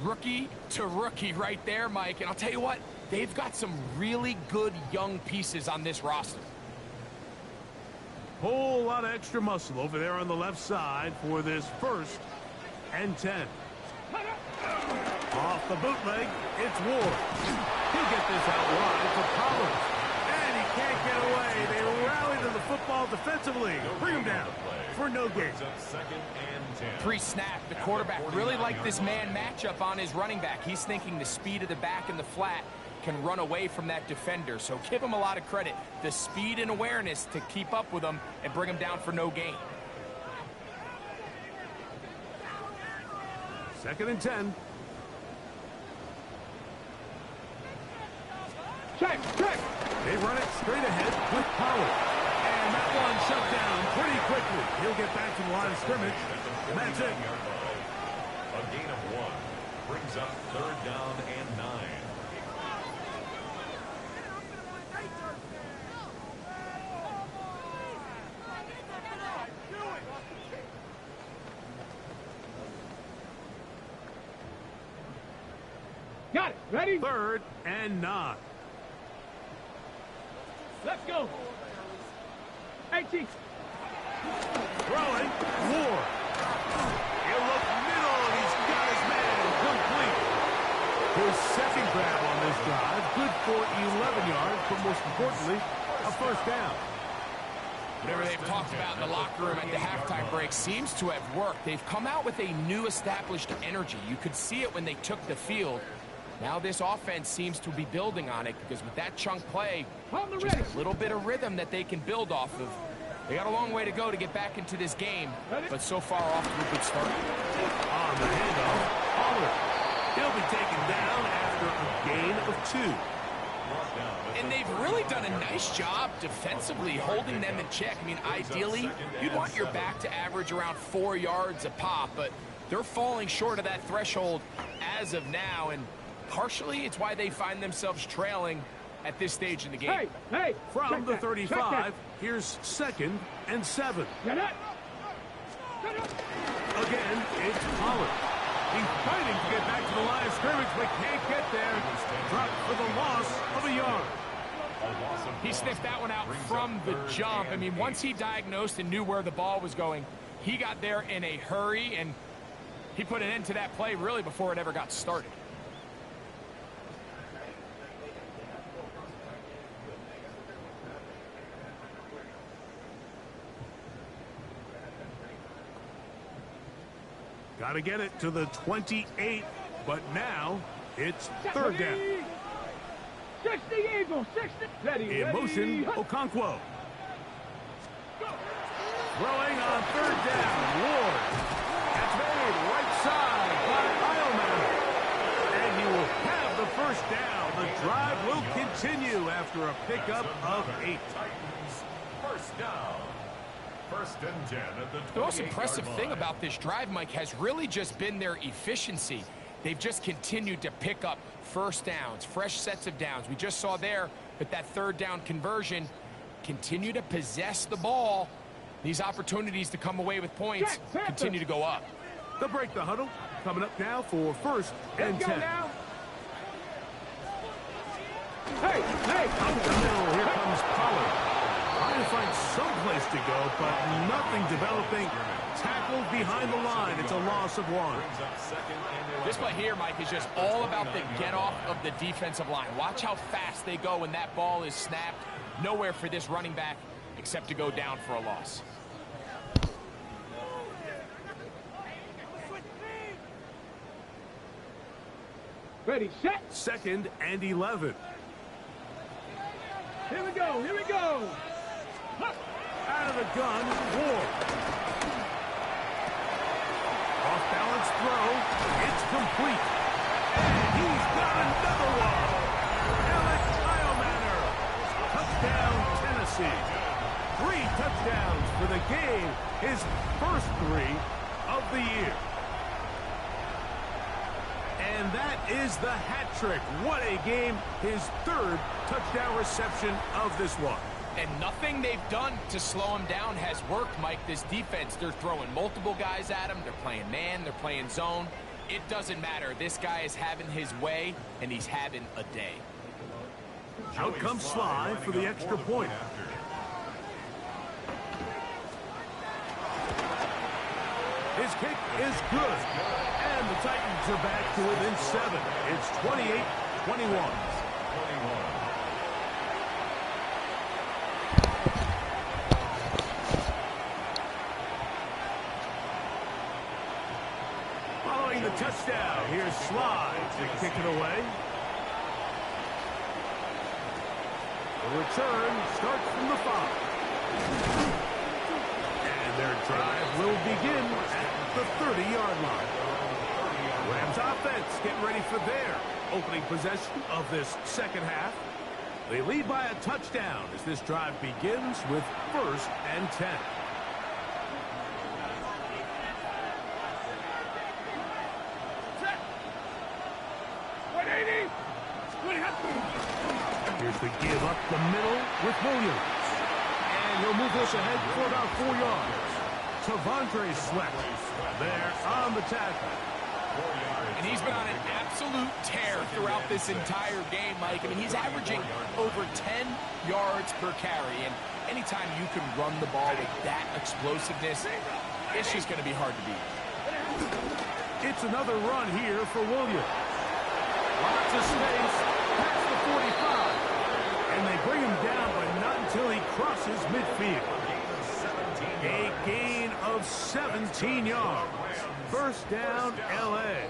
Rookie to rookie right there, Mike. And I'll tell you what, they've got some really good young pieces on this roster. Whole lot of extra muscle over there on the left side for this 1st and 10. Off the bootleg, it's Ward. He'll get this out wide for Collins. And he can't get away. They rally to the football defensively. Bring him down for no gain. Pre-snap, the quarterback really liked this man matchup on his running back. He's thinking the speed of the back and the flat can run away from that defender. So give him a lot of credit. The speed and awareness to keep up with him and bring him down for no gain. 2nd and 10. Check, check. They run it straight ahead with Pollard. And that one shut down pretty quickly. He'll get back to the line of scrimmage. And that's it. A gain of 1 brings up 3rd down and 9. Got it. Ready? 3rd and 9. Let's go. 18. Throwing. Ward. He'll look middle, and he's got his man complete. His 2nd grab on this drive. Good for 11 yards, but most importantly, a 1st down. Whatever they've talked about in the locker room at the halftime break seems to have worked. They've come out with a new established energy. You could see it when they took the field. Now this offense seems to be building on it because with that chunk play, just a little bit of rhythm that they can build off of. They got a long way to go to get back into this game, but so far off to a good start. On the handoff, Pollard. He'll be taken down after a gain of 2. And they've really done a nice job defensively holding them in check. I mean, ideally, you'd want your back to average around 4 yards a pop, but they're falling short of that threshold as of now, and partially it's why they find themselves trailing at this stage in the game. Hey, hey. From the 35, here's 2nd and 7. Get it. Again, it's Pollard. He's fighting to get back to the line of scrimmage, but can't get there. Dropped for the loss of a yard. He sniffed that one out from the jump. I mean, once he diagnosed and knew where the ball was going, he got there in a hurry, and he put an end to that play really before it ever got started. Got to get it to the 28, but now it's 3rd down. 60 Eagles, 60. Ready, In motion, Okonkwo. Throwing on 3rd down, Ward. That's made right side by Eilman. And he will have the 1st down. The drive will continue after a pickup of 8. First down. 1st and 10 at the 28-yard The most impressive thing line. about this drive, Mike, has really just been their efficiency. They've just continued to pick up 1st downs, fresh sets of downs. We just saw there with that 3rd down conversion, continue to possess the ball. These opportunities to come away with points continue to go up. They'll break the huddle. Coming up now for 1st and 10. Now. Hey, hey. Up the middle, here comes Pollard. Trying to find some place to go, but nothing developing. Tackled behind the line. It's a loss of 1. This play here, Mike, is just all about the get-off of the defensive line. Watch how fast they go when that ball is snapped. Nowhere for this running back except to go down for a loss. Ready, set. 2nd and 11. Here we go, here we go. Out of the gun, Ward. Off-balance throw. It's complete. And he's got another one. Alex Eilman. Touchdown, Tennessee. 3 touchdowns for the game. His first 3 of the year. And that is the hat trick. What a game. His 3rd touchdown reception of this one. And nothing they've done to slow him down has worked, Mike. This defense, they're throwing multiple guys at him. They're playing man. They're playing zone. It doesn't matter. This guy is having his way, and he's having a day. Out comes Sly for the extra point. His kick is good. And the Titans are back to within 7. It's 28-21. Following the touchdown, here's Sly to kick it away. The return starts from the 5. And their drive will begin at the 30-yard line. Rams offense getting ready for their opening possession of this second half. They lead by a touchdown as this drive begins with 1st and 10. Here's the give up the middle with Williams. And he'll move this ahead for about 4 yards. T'Vondre Sweat there on the tackle. And he's been on an absolute tear throughout this entire game, Mike. I mean, he's averaging over 10 yards per carry. And anytime you can run the ball with that explosiveness, it's just going to be hard to beat. It's another run here for Williams. Lots of space past the 45. And they bring him down, but not until he crosses midfield. A gain of 17 yards. First down, L.A.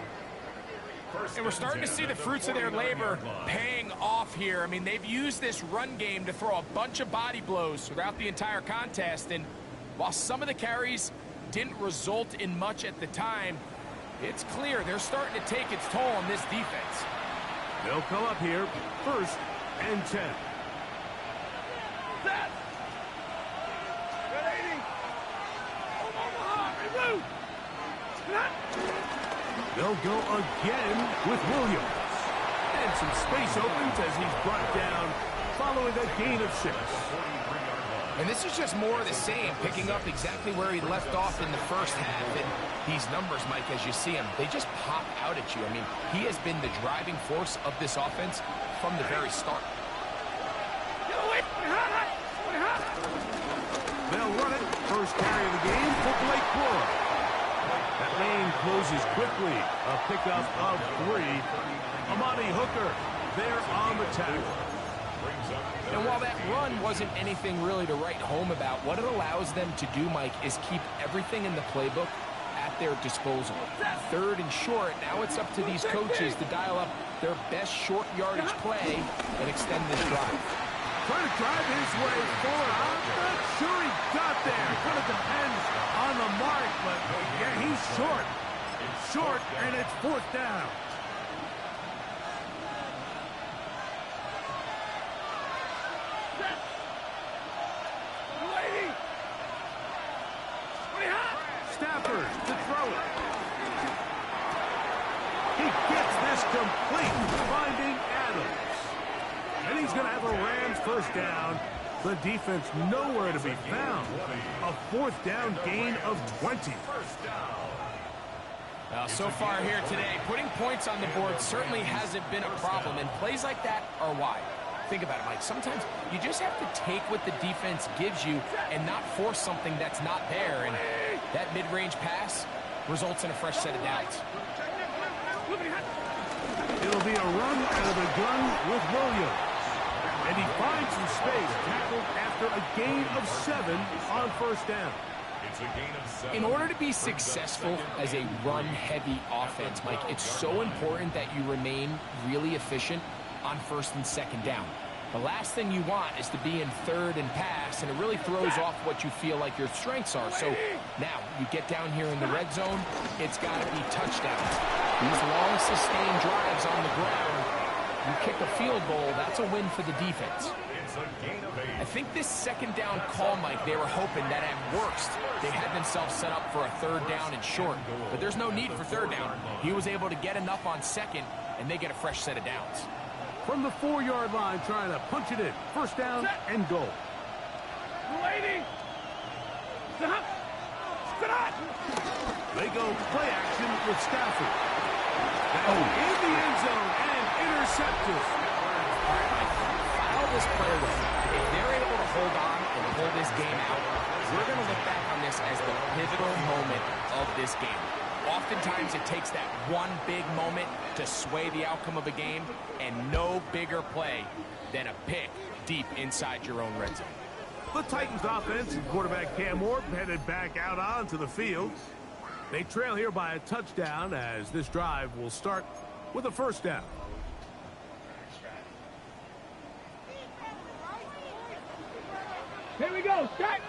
And we're starting to see the fruits of their labor paying off here. I mean, they've used this run game to throw a bunch of body blows throughout the entire contest. And while some of the carries didn't result in much at the time, it's clear they're starting to take its toll on this defense. They'll come up here, 1st and 10. They'll go again with Williams. And some space opens as he's brought down following a gain of 6. And this is just more of the same, picking up exactly where he left off in the first half. And these numbers, Mike, as you see him, they just pop out at you. I mean, he has been the driving force of this offense from the very start. They'll run it. First carry of the game for Blake Corum. That lane closes quickly. A pickup of 3. Amani Hooker there on the tackle. And while that run wasn't anything really to write home about, what it allows them to do, Mike, is keep everything in the playbook at their disposal. 3rd and short, now it's up to these coaches to dial up their best short yardage play and extend this drive. Trying to drive his way forward. I'm not sure he got there. Kind of depends on the mark, but yeah, he's short. It's short, and it's 4th down. Stafford to throw it. He gets this complete, finding Adams. And he's going to have a Rams first down. The defense nowhere to be found. A 4th down gain of 20. So far here today, putting points on the board certainly hasn't been a problem, and plays like that are why. Think about it, Mike. Sometimes you just have to take what the defense gives you and not force something that's not there, and that mid-range pass results in a fresh set of downs. It'll be a run out of the gun with Williams. And he finds some space, tackled after a gain of 7 on first down. It's a gain of 7. In order to be successful as a run-heavy offense, Mike, it's so important that you remain really efficient on 1st and 2nd down. The last thing you want is to be in 3rd and pass, and it really throws off what you feel like your strengths are. So now you get down here in the red zone, it's got to be touchdowns. These long sustained drives on the ground, you kick a field goal, that's a win for the defense. It's a gain of 8. I think this 2nd down call, Mike, they were hoping that at worst they had themselves set up for a 3rd down and short. But there's no need for 3rd down. He was able to get enough on 2nd, and they get a fresh set of downs. From the 4-yard line, trying to punch it in. First down and goal. They go play action with Stafford. Now in the end zone and intercepted. File this play away. If they're able to hold on and pull this game out, we're going to look back on this as the pivotal moment of this game. Oftentimes it takes that one big moment to sway the outcome of a game, and no bigger play than a pick deep inside your own red zone. The Titans offense and quarterback Cam Morton headed back out onto the field. They trail here by a touchdown as this drive will start with a first down. Here we go, set.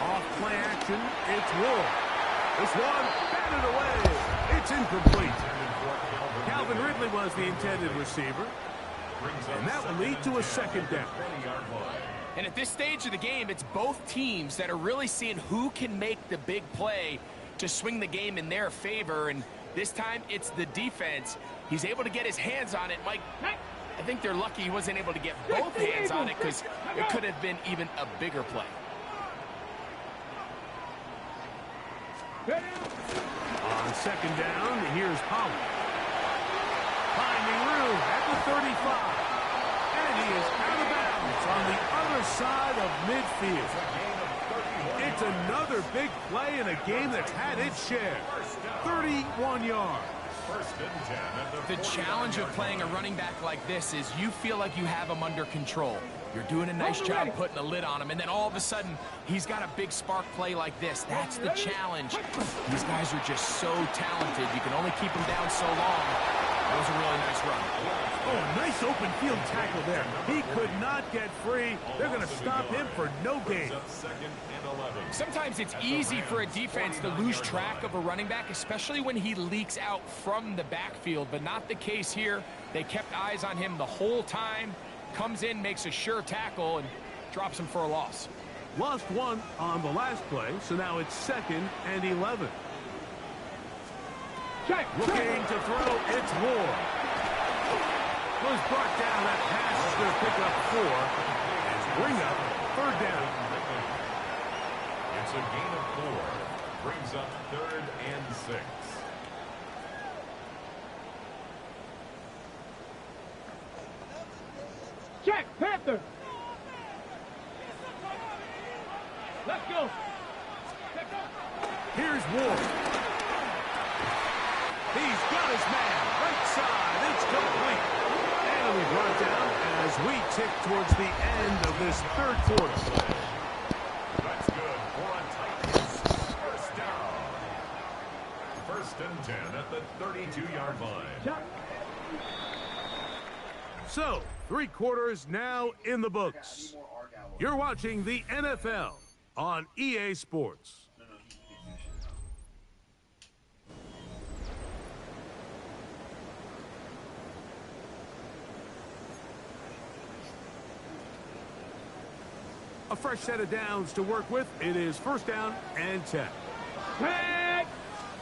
Off play action, it's Wolf. This one batted away. It's incomplete. Calvin Ridley was the intended receiver. And that will lead to a second down. And at this stage of the game, it's both teams that are really seeing who can make the big play to swing the game in their favor. And this time, it's the defense. He's able to get his hands on it. Mike, I think they're lucky he wasn't able to get both hands on it because it could have been even a bigger play. On second down, here's Pollard. Finding room at the 35. And he is out of bounds on the other side of midfield. It's another big play in a game that's had its share. 31 yards. The challenge of playing a running back like this is you feel like you have him under control. You're doing a nice job putting a lid on him, and then all of a sudden, he's got a big spark play like this. That's the challenge. These guys are just so talented. You can only keep them down so long. That was a really nice run. Oh, nice open field tackle there. He could not get free. They're going to stop him for no gain. Sometimes it's easy for a defense to lose track of a running back, especially when he leaks out from the backfield, but not the case here. They kept eyes on him the whole time. Comes in, makes a sure tackle, and drops him for a loss. Lost one on the last play, so now it's 2nd and 11. Looking to throw, it's Ward. Was brought down. That pass is going to pick up 4 and bring up 3rd down. It's a gain of 4. Brings up 3rd and 6. Check, Panther. Let's go. Here's Ward. He's got his man. Right side. It's complete. And it'll be brought down as we tick towards the end of this 3rd quarter. That's good for a Titans first down. 1st and 10 at the 32-yard line. So, 3 quarters now in the books. You're watching the NFL on EA Sports. A fresh set of downs to work with. It is 1st down and 10. Tag.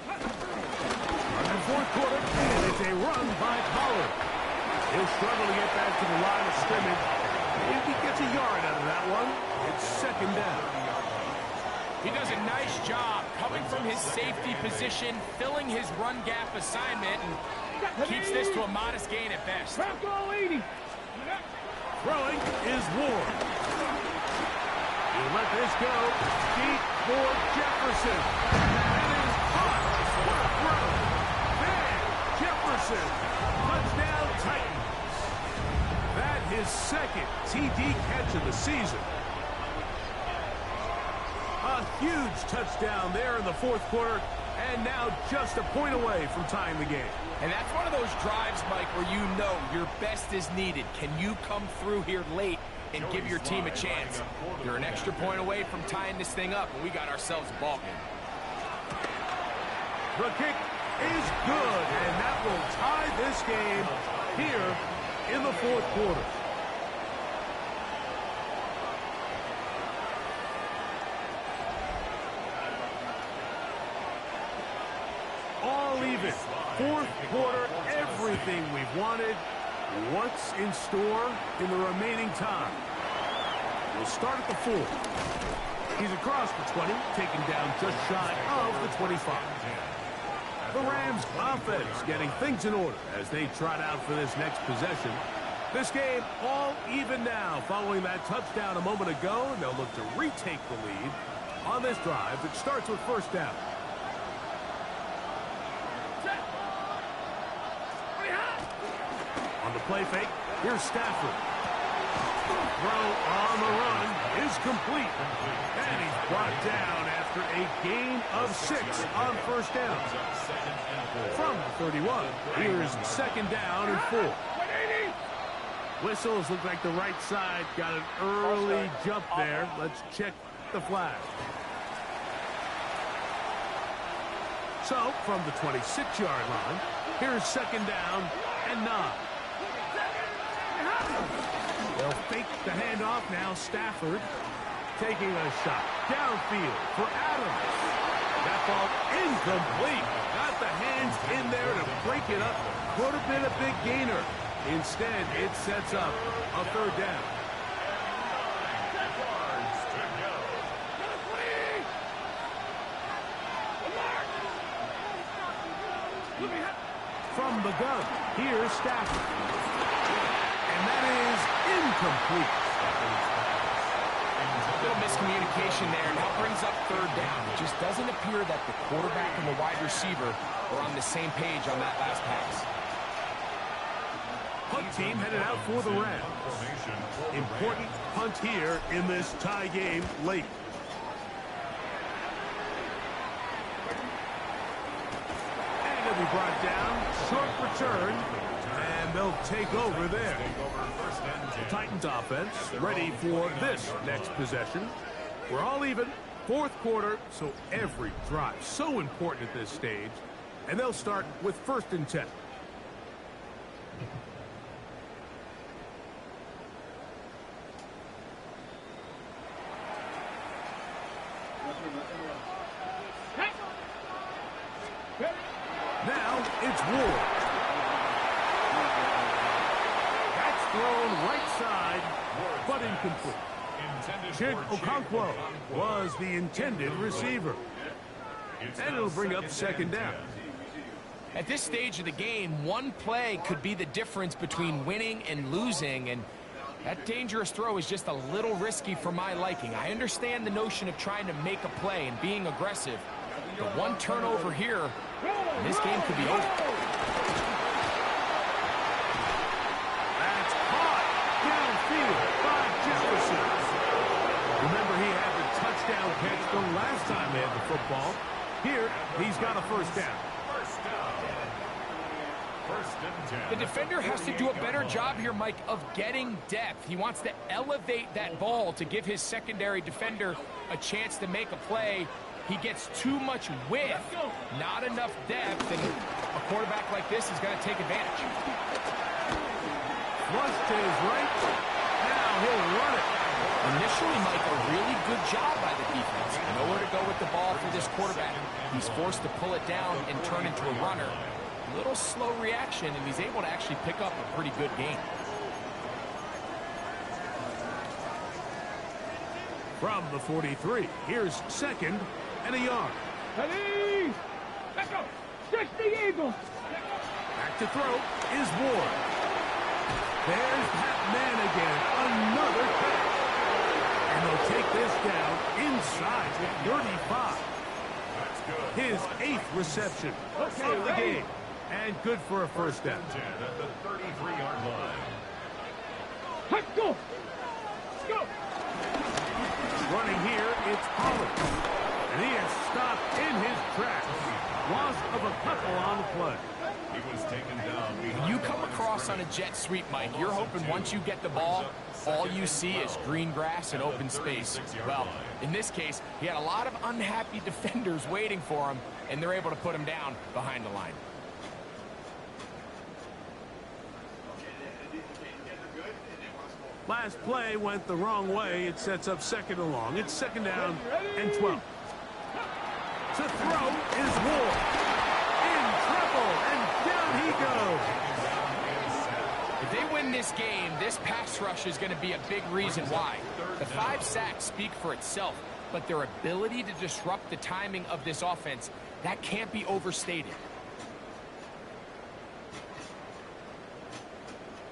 On the 4th quarter, and it's a run by Pollard. He'll struggle to get back to the line of scrimmage. If he gets a yard out of that one, it's 2nd down. He does a nice job coming from his safety position, filling his run gap assignment, and keeps this to a modest gain at best. Throwing is Ward. He'll let this go deep for Jefferson. And it is caught. What a throw. Van Jefferson. Touchdown Titans. That his 2nd TD catch of the season. A huge touchdown there in the 4th quarter, and now just a point away from tying the game. And that's one of those drives, Mike, where you know your best is needed. Can you come through here late and give your team a chance? You're an extra point away from tying this thing up, and we got ourselves a ball game. The kick is good, and that will tie this game here in the 4th quarter. All even. 4th quarter, everything we've wanted. What's in store in the remaining time? We'll start at the 4. He's across the 20, taken down just shy of the 25. The Rams offense getting things in order as they trot out for this next possession. This game all even now following that touchdown a moment ago, and they'll look to retake the lead on this drive that starts with 1st down. On the play fake, here's Stafford. Throw on the run is complete. And he's brought down after a gain of 6 on 1st down. From the 31, here's 2nd down and 4. Whistles look like the right side got an early jump there. Let's check the flag. So, from the 26-yard line, here's second down and 9. They'll fake the handoff now. Stafford taking a shot downfield for Adams. That ball incomplete. Got the hands in there to break it up. Could have been a big gainer. Instead, it sets up a third down. From the gun, here's Stafford. And that is incomplete. A little miscommunication there, and that brings up third down. It just doesn't appear that the quarterback and the wide receiver are on the same page on that last pass. Punt team headed out for the Rams. Important punt here in this tie game late. And it'll be brought down. Short return. And they'll take over there. The Titans offense ready for this next possession. We're all even. Fourth quarter, so every drive so important at this stage. And they'll start with 1st and 10. Now it's Ward. That's thrown right side, but incomplete. Chig Okonkwo was the intended receiver. And it'll bring up second down. At this stage of the game, one play could be the difference between winning and losing, and that dangerous throw is just a little risky for my liking. I understand the notion of trying to make a play and being aggressive, but one turnover here, and this game could be over. That's caught downfield by Jefferson. Remember, he had the touchdown catch the last time they had the football. Here, he's got a first down. The defender has to do a better job here, Mike, of getting depth. He wants to elevate that ball to give his secondary defender a chance to make a play. He gets too much width, not enough depth, and a quarterback like this is going to take advantage. Flush to his right. Now he'll run it. Initially, Mike, a really good job by the defense. Nowhere to go with the ball for this quarterback. He's forced to pull it down and turn into a runner. A little slow reaction, and he's able to actually pick up a pretty good game. From the 43, here's second and a yard. Ready? Let's go. Stretch the Eagles. Back to throw is Ward. There's Pat Man again. Another catch. And they'll take this down inside the 35. His 8th reception of the game. And good for a first down. At the 33-yard line. Let's go. Let's go. Running here, it's Pollard. And he is stopped in his tracks. Loss of a couple on the play. He was taken down. When you come across on a jet sweep, Mike, you're hoping once you get the ball, all you see is green grass and open space. Well, in this case, he had a lot of unhappy defenders waiting for him, and they're able to put him down behind the line. Last play went the wrong way. It sets up second and long. It's second down and 12. To throw is Ward. In trouble, and down he goes. If they win this game, this pass rush is going to be a big reason why. The 5 sacks speak for itself, but their ability to disrupt the timing of this offense, that can't be overstated.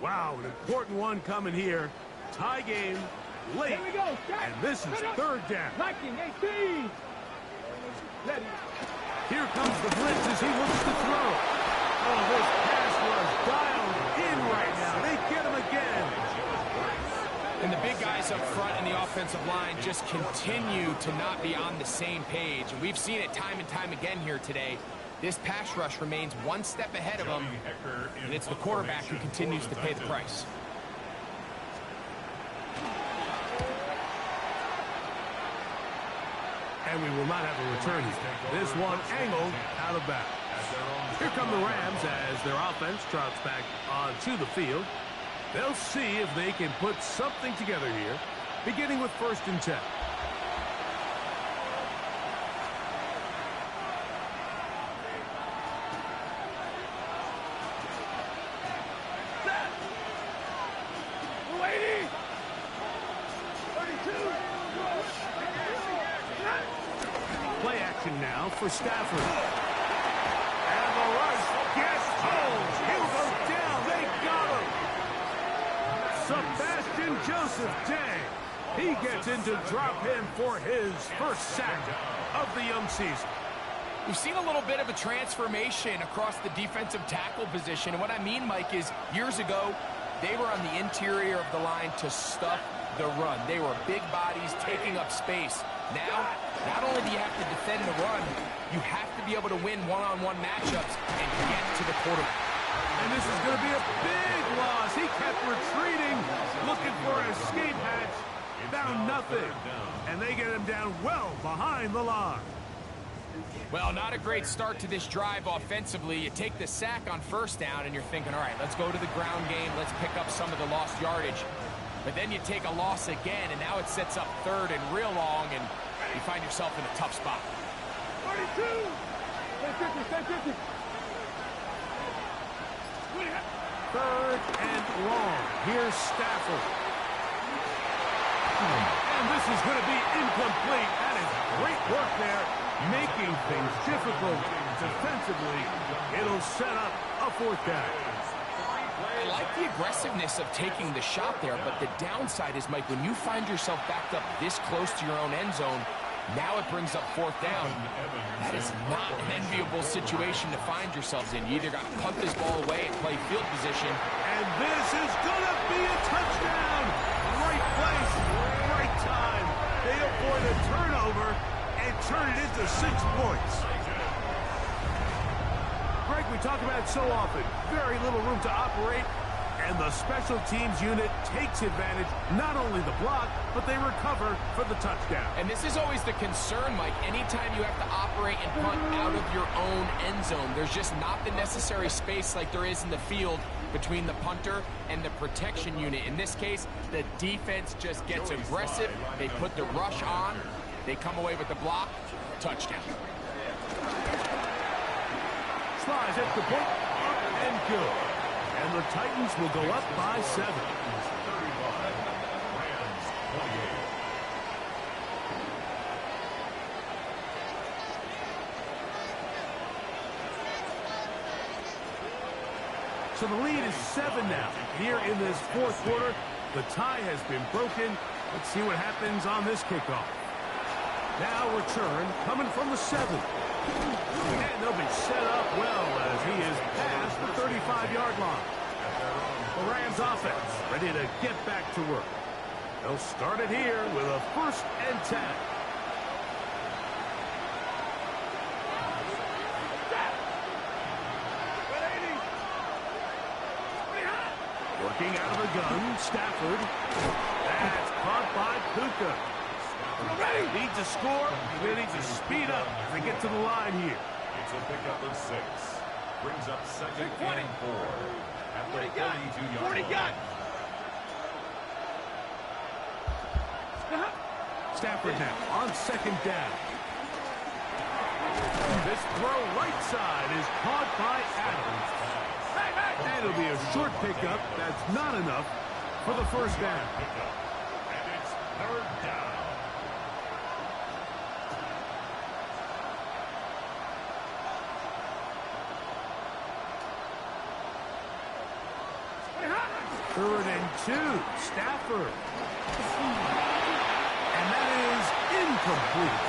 Wow, an important one coming here. Tie game, late. Here we go. And this is third down. 19-18. Ready. Here comes the blitz as he looks to throw. Oh, this pass was dialed in right now. They get him again. And the big guys up front in the offensive line just continue to not be on the same page. And we've seen it time and time again here today. This pass rush remains one step ahead of them, and it's the quarterback who continues to pay the price. And we will not have a return here. This one angled out of bounds. Here come the Rams as their offense trots back onto the field. They'll see if they can put something together here, beginning with 1st and 10. Play action now for Stafford. And the rush gets Jones. He'll go down. They got him. Sebastian Joseph Day. He gets into drop him for his first sack of the young season. We've seen a little bit of a transformation across the defensive tackle position. And what I mean, Mike, is years ago, they were on the interior of the line to stuff the run. They were big bodies taking up space. Now, not only do you have to defend the run, you have to be able to win one-on-one matchups and get to the quarterback. And this is going to be a big loss. He kept retreating, looking for an escape hatch. Found nothing. And they get him down well behind the line. Well, not a great start to this drive offensively. You take the sack on 1st down, and you're thinking, all right, let's go to the ground game. Let's pick up some of the lost yardage. But then you take a loss again, and now it sets up 3rd and real long, and you find yourself in a tough spot. 42! Stay 50, stay 50. 3rd and long. Here's Stafford. And this is going to be incomplete. That is great work there, making things difficult defensively. It'll set up a 4th down. I like the aggressiveness of taking the shot there, but the downside is, Mike, when you find yourself backed up this close to your own end zone, now it brings up 4th down. That is not an enviable situation to find yourselves in. You either got to punt this ball away and play field position. And this is going to be a touchdown. Right place, right time. They avoid a turnover and turn it into 6 points. Greg, we talk about it so often. Very little room to operate, and the special teams unit takes advantage, not only the block, but they recover for the touchdown. And this is always the concern, Mike. Anytime you have to operate and punt out of your own end zone, there's just not the necessary space like there is in the field between the punter and the protection unit. In this case, the defense just gets aggressive. They put the rush on. They come away with the block. Touchdown. Slides at the point, up and good. And the Titans will go up by 7. 35, Rams 28. So the lead is 7 now. Here in this 4th quarter, the tie has been broken. Let's see what happens on this kickoff. Now return coming from the 7. And they'll be set up well as he is past the 35-yard line. The Rams offense ready to get back to work. They'll start it here with a 1st and 10. Working out of the gun, Stafford. That's caught by Puka. Need to score. They need to speed up to get to the line here. It's a pickup of 6. Brings up 2nd and 4 at the 32-yard line. Stafford now on 2nd down. This throw right side is caught by Adams. And it'll be a short pickup. That's not enough for the 1st down. And it's 3rd down. Third and 2, Stafford. And that is incomplete.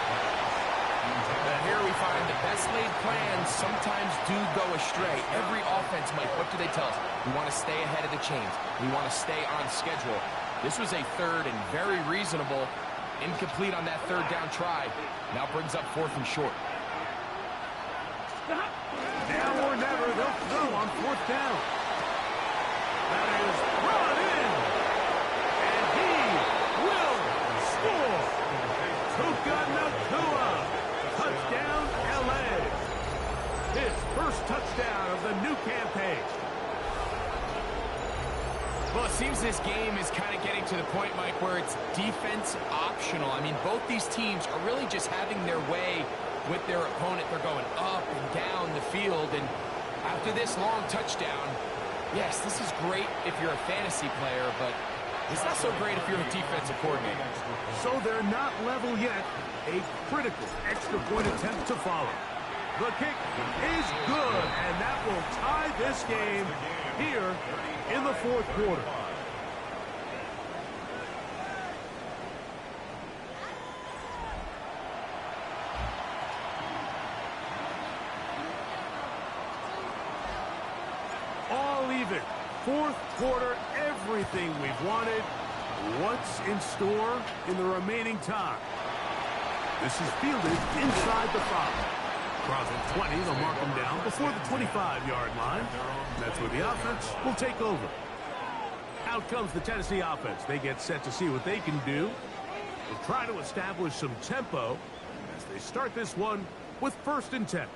Here we find the best laid plans sometimes do go astray. Every offense, Mike, what do they tell us? We want to stay ahead of the chains. We want to stay on schedule. This was a 3rd and very reasonable. Incomplete on that 3rd down try. Now brings up 4th and short. Now or never, they'll throw on 4th down. That is brought in. And he will score. Puka Nacua seems this game is kind of getting to the point, Mike, where it's defense optional. I mean, both these teams are really just having their way with their opponent. They're going up and down the field, and after this long touchdown, yes, this is great if you're a fantasy player, but it's not so great if you're a defensive coordinator. So they're not level yet. A critical extra point attempt to follow. The kick is good, and that will tie this game here in the fourth quarter. All even. Fourth quarter, everything we've wanted. What's in store in the remaining time? This is fielded inside the 5. Across the 20, they'll mark them down before the 25-yard line. That's where the offense will take over. Out comes the Tennessee offense. They get set to see what they can do. They'll try to establish some tempo as they start this one with 1st and 10.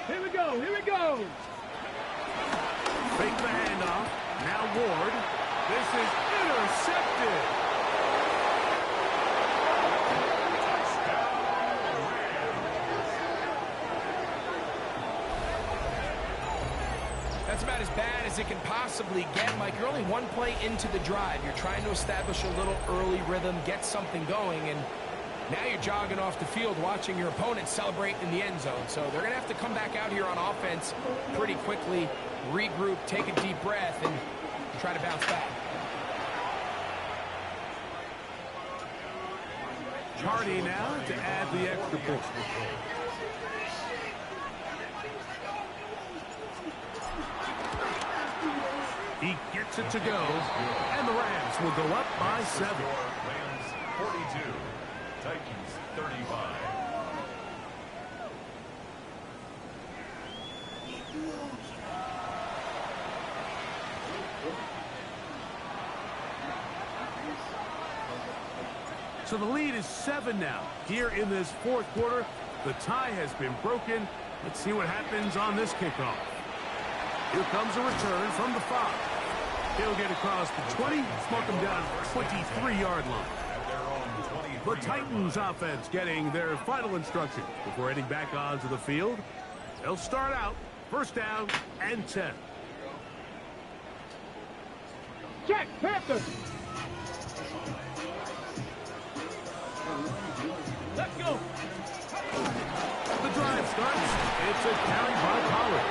Here we go, here we go. Fake the handoff. Now Ward. This is intercepted. That's about as bad as it can possibly get, Mike. You're only one play into the drive. You're trying to establish a little early rhythm, get something going, and now you're jogging off the field watching your opponent celebrate in the end zone. So they're going to have to come back out here on offense pretty quickly, regroup, take a deep breath, and try to bounce back. Hardy now to add the extra point. He gets it to go, and the Rams will go up by 7. Rams 42, Titans 35. So the lead is 7 now. Here in this fourth quarter, the tie has been broken. Let's see what happens on this kickoff. Here comes a return from the 5. He'll get across the 20, mark him down 23-yard line. The Titans offense getting their final instruction before heading back onto the field. They'll start out 1st down and 10. Check, Panthers. Let's go. The drive starts. It's a carry by Pollard.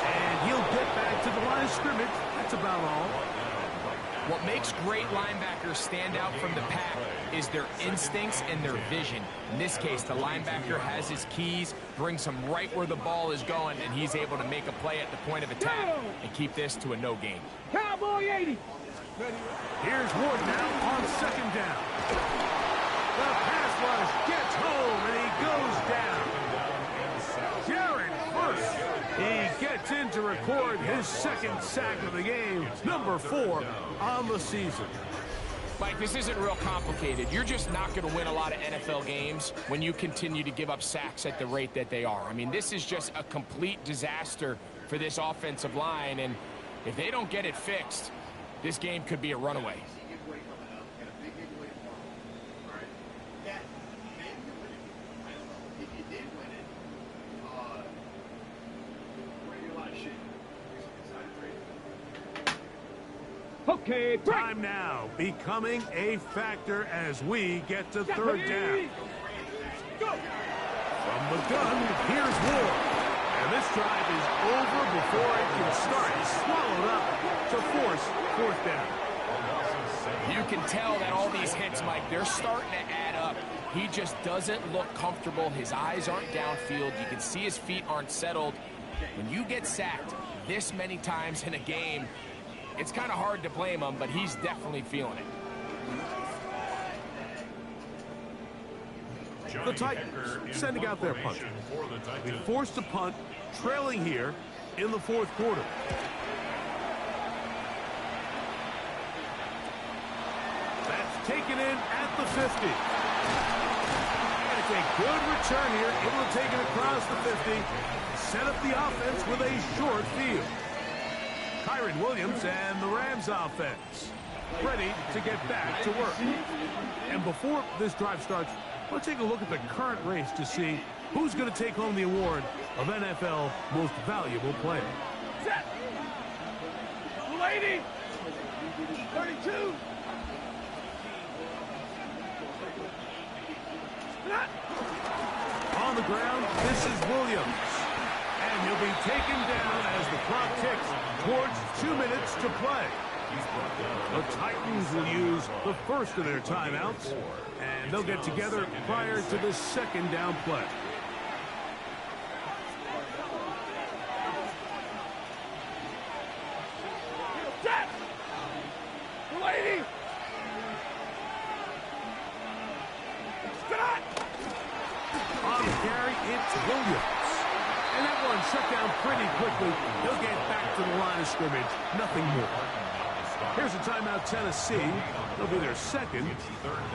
And he'll get back to the line of scrimmage. That's about all. What makes great linebackers stand out from the pack is their instincts and their vision. In this case, the linebacker has his keys, brings him right where the ball is going, and he's able to make a play at the point of attack and keep this to a no gain. Cowboy 80. Here's Ward now on 2nd down. The pass rush gets home, and he goes down. Jared Verse. He gets in to record his 2nd sack of the game, number 4 on the season. Mike, this isn't real complicated. You're just not going to win a lot of NFL games when you continue to give up sacks at the rate that they are. I mean, this is just a complete disaster for this offensive line, and if they don't get it fixed, this game could be a runaway. Okay, break. Time now becoming a factor as we get to 3rd down. Go. From the gun, here's Ward. And this drive is over before it can start. He's swallowed up to force 4th down. You can tell that all these hits, Mike, they're starting to add up. He just doesn't look comfortable. His eyes aren't downfield. You can see his feet aren't settled. When you get sacked this many times in a game, it's kind of hard to blame him, but he's definitely feeling it. The Titans sending out their punter. They forced a punt, trailing here in the 4th quarter. That's taken in at the 50. a good return here, able to take it across the 50, set up the offense with a short field. Kyren Williams and the Rams offense ready to get back to work. And before this drive starts, let's take a look at the current race to see who's going to take home the award of NFL Most Valuable Player. Set. 280. 32. On the ground, this is Williams. And he'll be taken down as the clock ticks towards 2 minutes to play. The Titans will use the first of their timeouts, and they'll get together prior to the second down play. Set. 280. Scott. On the carry, it's Williams. And that one shut down pretty quickly. He'll get back to the line of scrimmage. Nothing more. Here's a timeout, Tennessee. They'll be their second.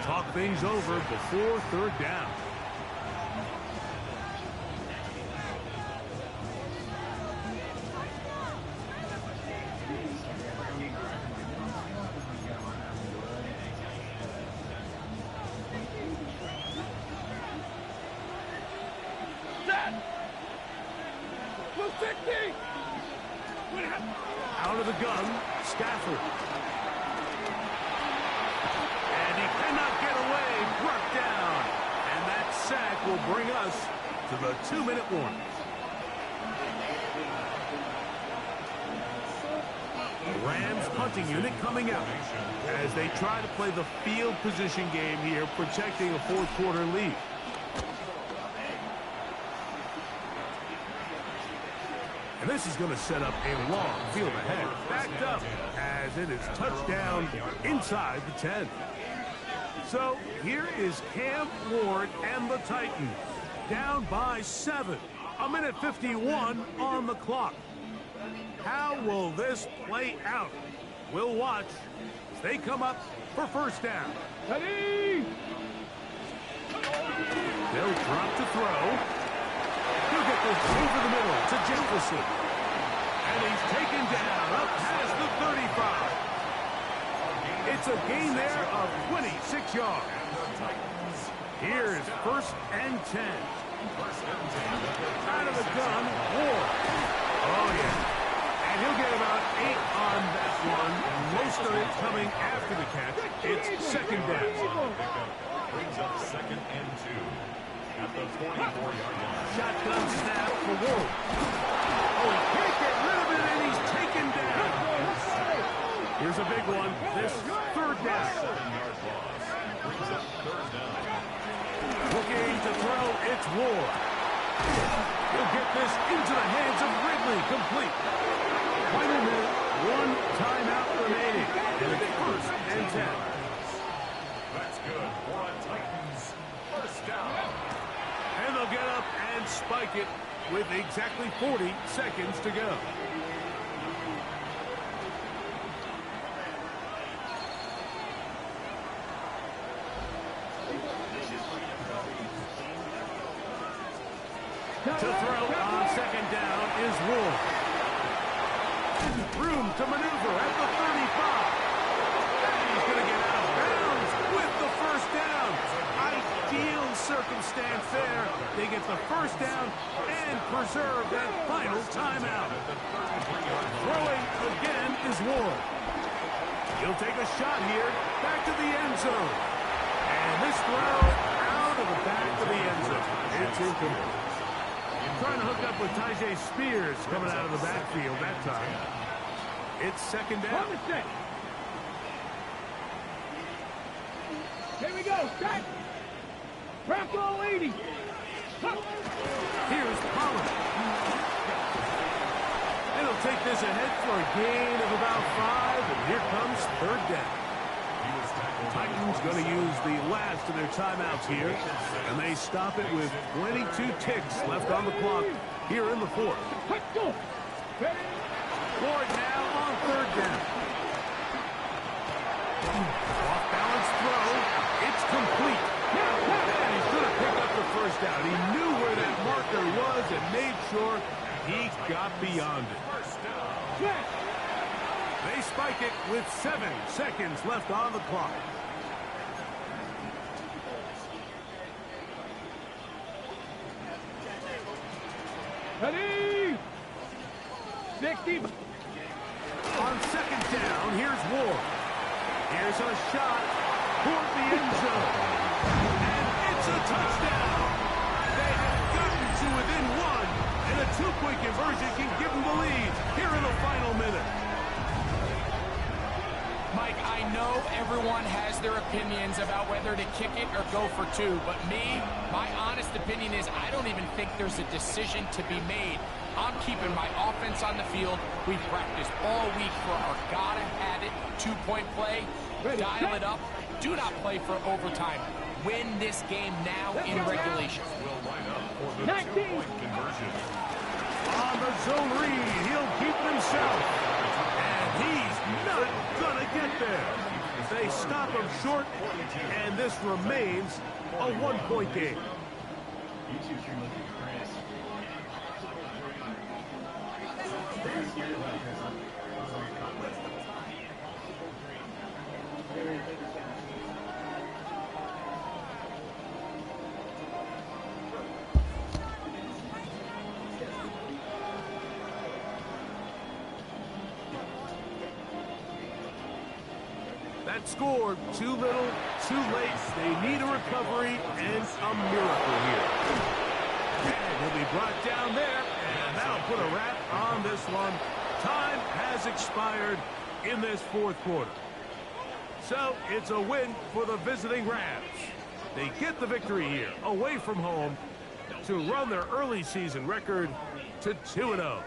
Talk things over before third down. Out of the gun, Stafford. And he cannot get away, brought down. And that sack will bring us to the 2-minute warning. The Rams punting unit coming out as they try to play the field position game here, protecting a fourth-quarter lead. And this is going to set up a long field ahead. Backed up as it is touchdown inside the 10. So here is Cam Ward and the Titans down by 7. 1:51 on the clock. How will this play out? We'll watch as they come up for first down. Ready. They'll drop to throw. He'll get this over the middle to Jefferson. And he's taken down up past the 35. It's a gain there of 26 yards. Here's first and 10. Out of the gun, Ward. Oh, yeah. And he'll get about 8 on that one. Most of it coming after the catch. It's second down. Brings up second and 2. At the 44-yard line. Shotgun snap for Ward. Oh, he can't get rid of it, and he's taken down. Here's a big one. This third down. 7-yard loss. Brings up third down. Looking to throw, it's Ward. He'll get this into the hands of Ridley, complete. Final minute, 1 timeout remaining. And it's first and 10. That's good for a Titans first down. And they'll get up and spike it with exactly 40 seconds to go. To throw on second down is Ward. Room to maneuver at the 35. And he's going to get out of bounds with the first down. Ideal circumstance there. They get the first down and preserve that final timeout. Throwing again is Ward. He'll take a shot here, back to the end zone. And this throw out of the back of the end zone. It's incomplete. Trying to hook up with Tyjae Spears coming out of the backfield that time. It's second down. Here we go. Set. Rocco 80. Here's Pollard. And he'll take this ahead for a gain of about 5, and here comes third down. Titans going to use the last of their timeouts here, and they stop it with 22 ticks left on the clock here in the fourth. Ward now on third down. Off balance throw. It's complete. And he's going to pick up the touchdown. He knew where that marker was and made sure he got beyond it. They spike it with 7 seconds left on the clock. Ready? 60. On second down, here's Ward. Here's a shot toward the end zone. And it's a touchdown. They have gotten to within 1, and a 2-point conversion can give them the lead here in the final minute. Mike, I know everyone has their opinions about whether to kick it or go for 2, but my honest opinion is I don't even think there's a decision to be made. I'm keeping my offense on the field. We've practiced all week for our gotta-have-it 2-point play. Dial it up. Do not play for overtime. Win this game now in regulation. Will line up for the 2-point conversion. On the zone read, he'll keep himself. And he's not gonna get there. They stop him short, and this remains a 1-point game. That score, too little, too late. They need a recovery and a miracle here. And he'll be brought down there, and that'll put a wrap on this one. Time has expired in this fourth quarter. So it's a win for the visiting Rams. They get the victory here, away from home, to run their early season record to 2-0.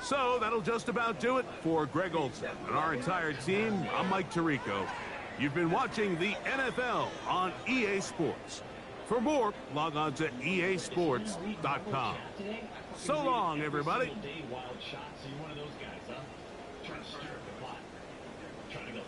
So that'll just about do it for Greg Olsen and our entire team. I'm Mike Tirico. You've been watching the NFL on EA Sports. For more, log on to easports.com. So long, everybody. Wild shot. So you're one of those guys, huh? Trying to stir up the pot. Trying to go.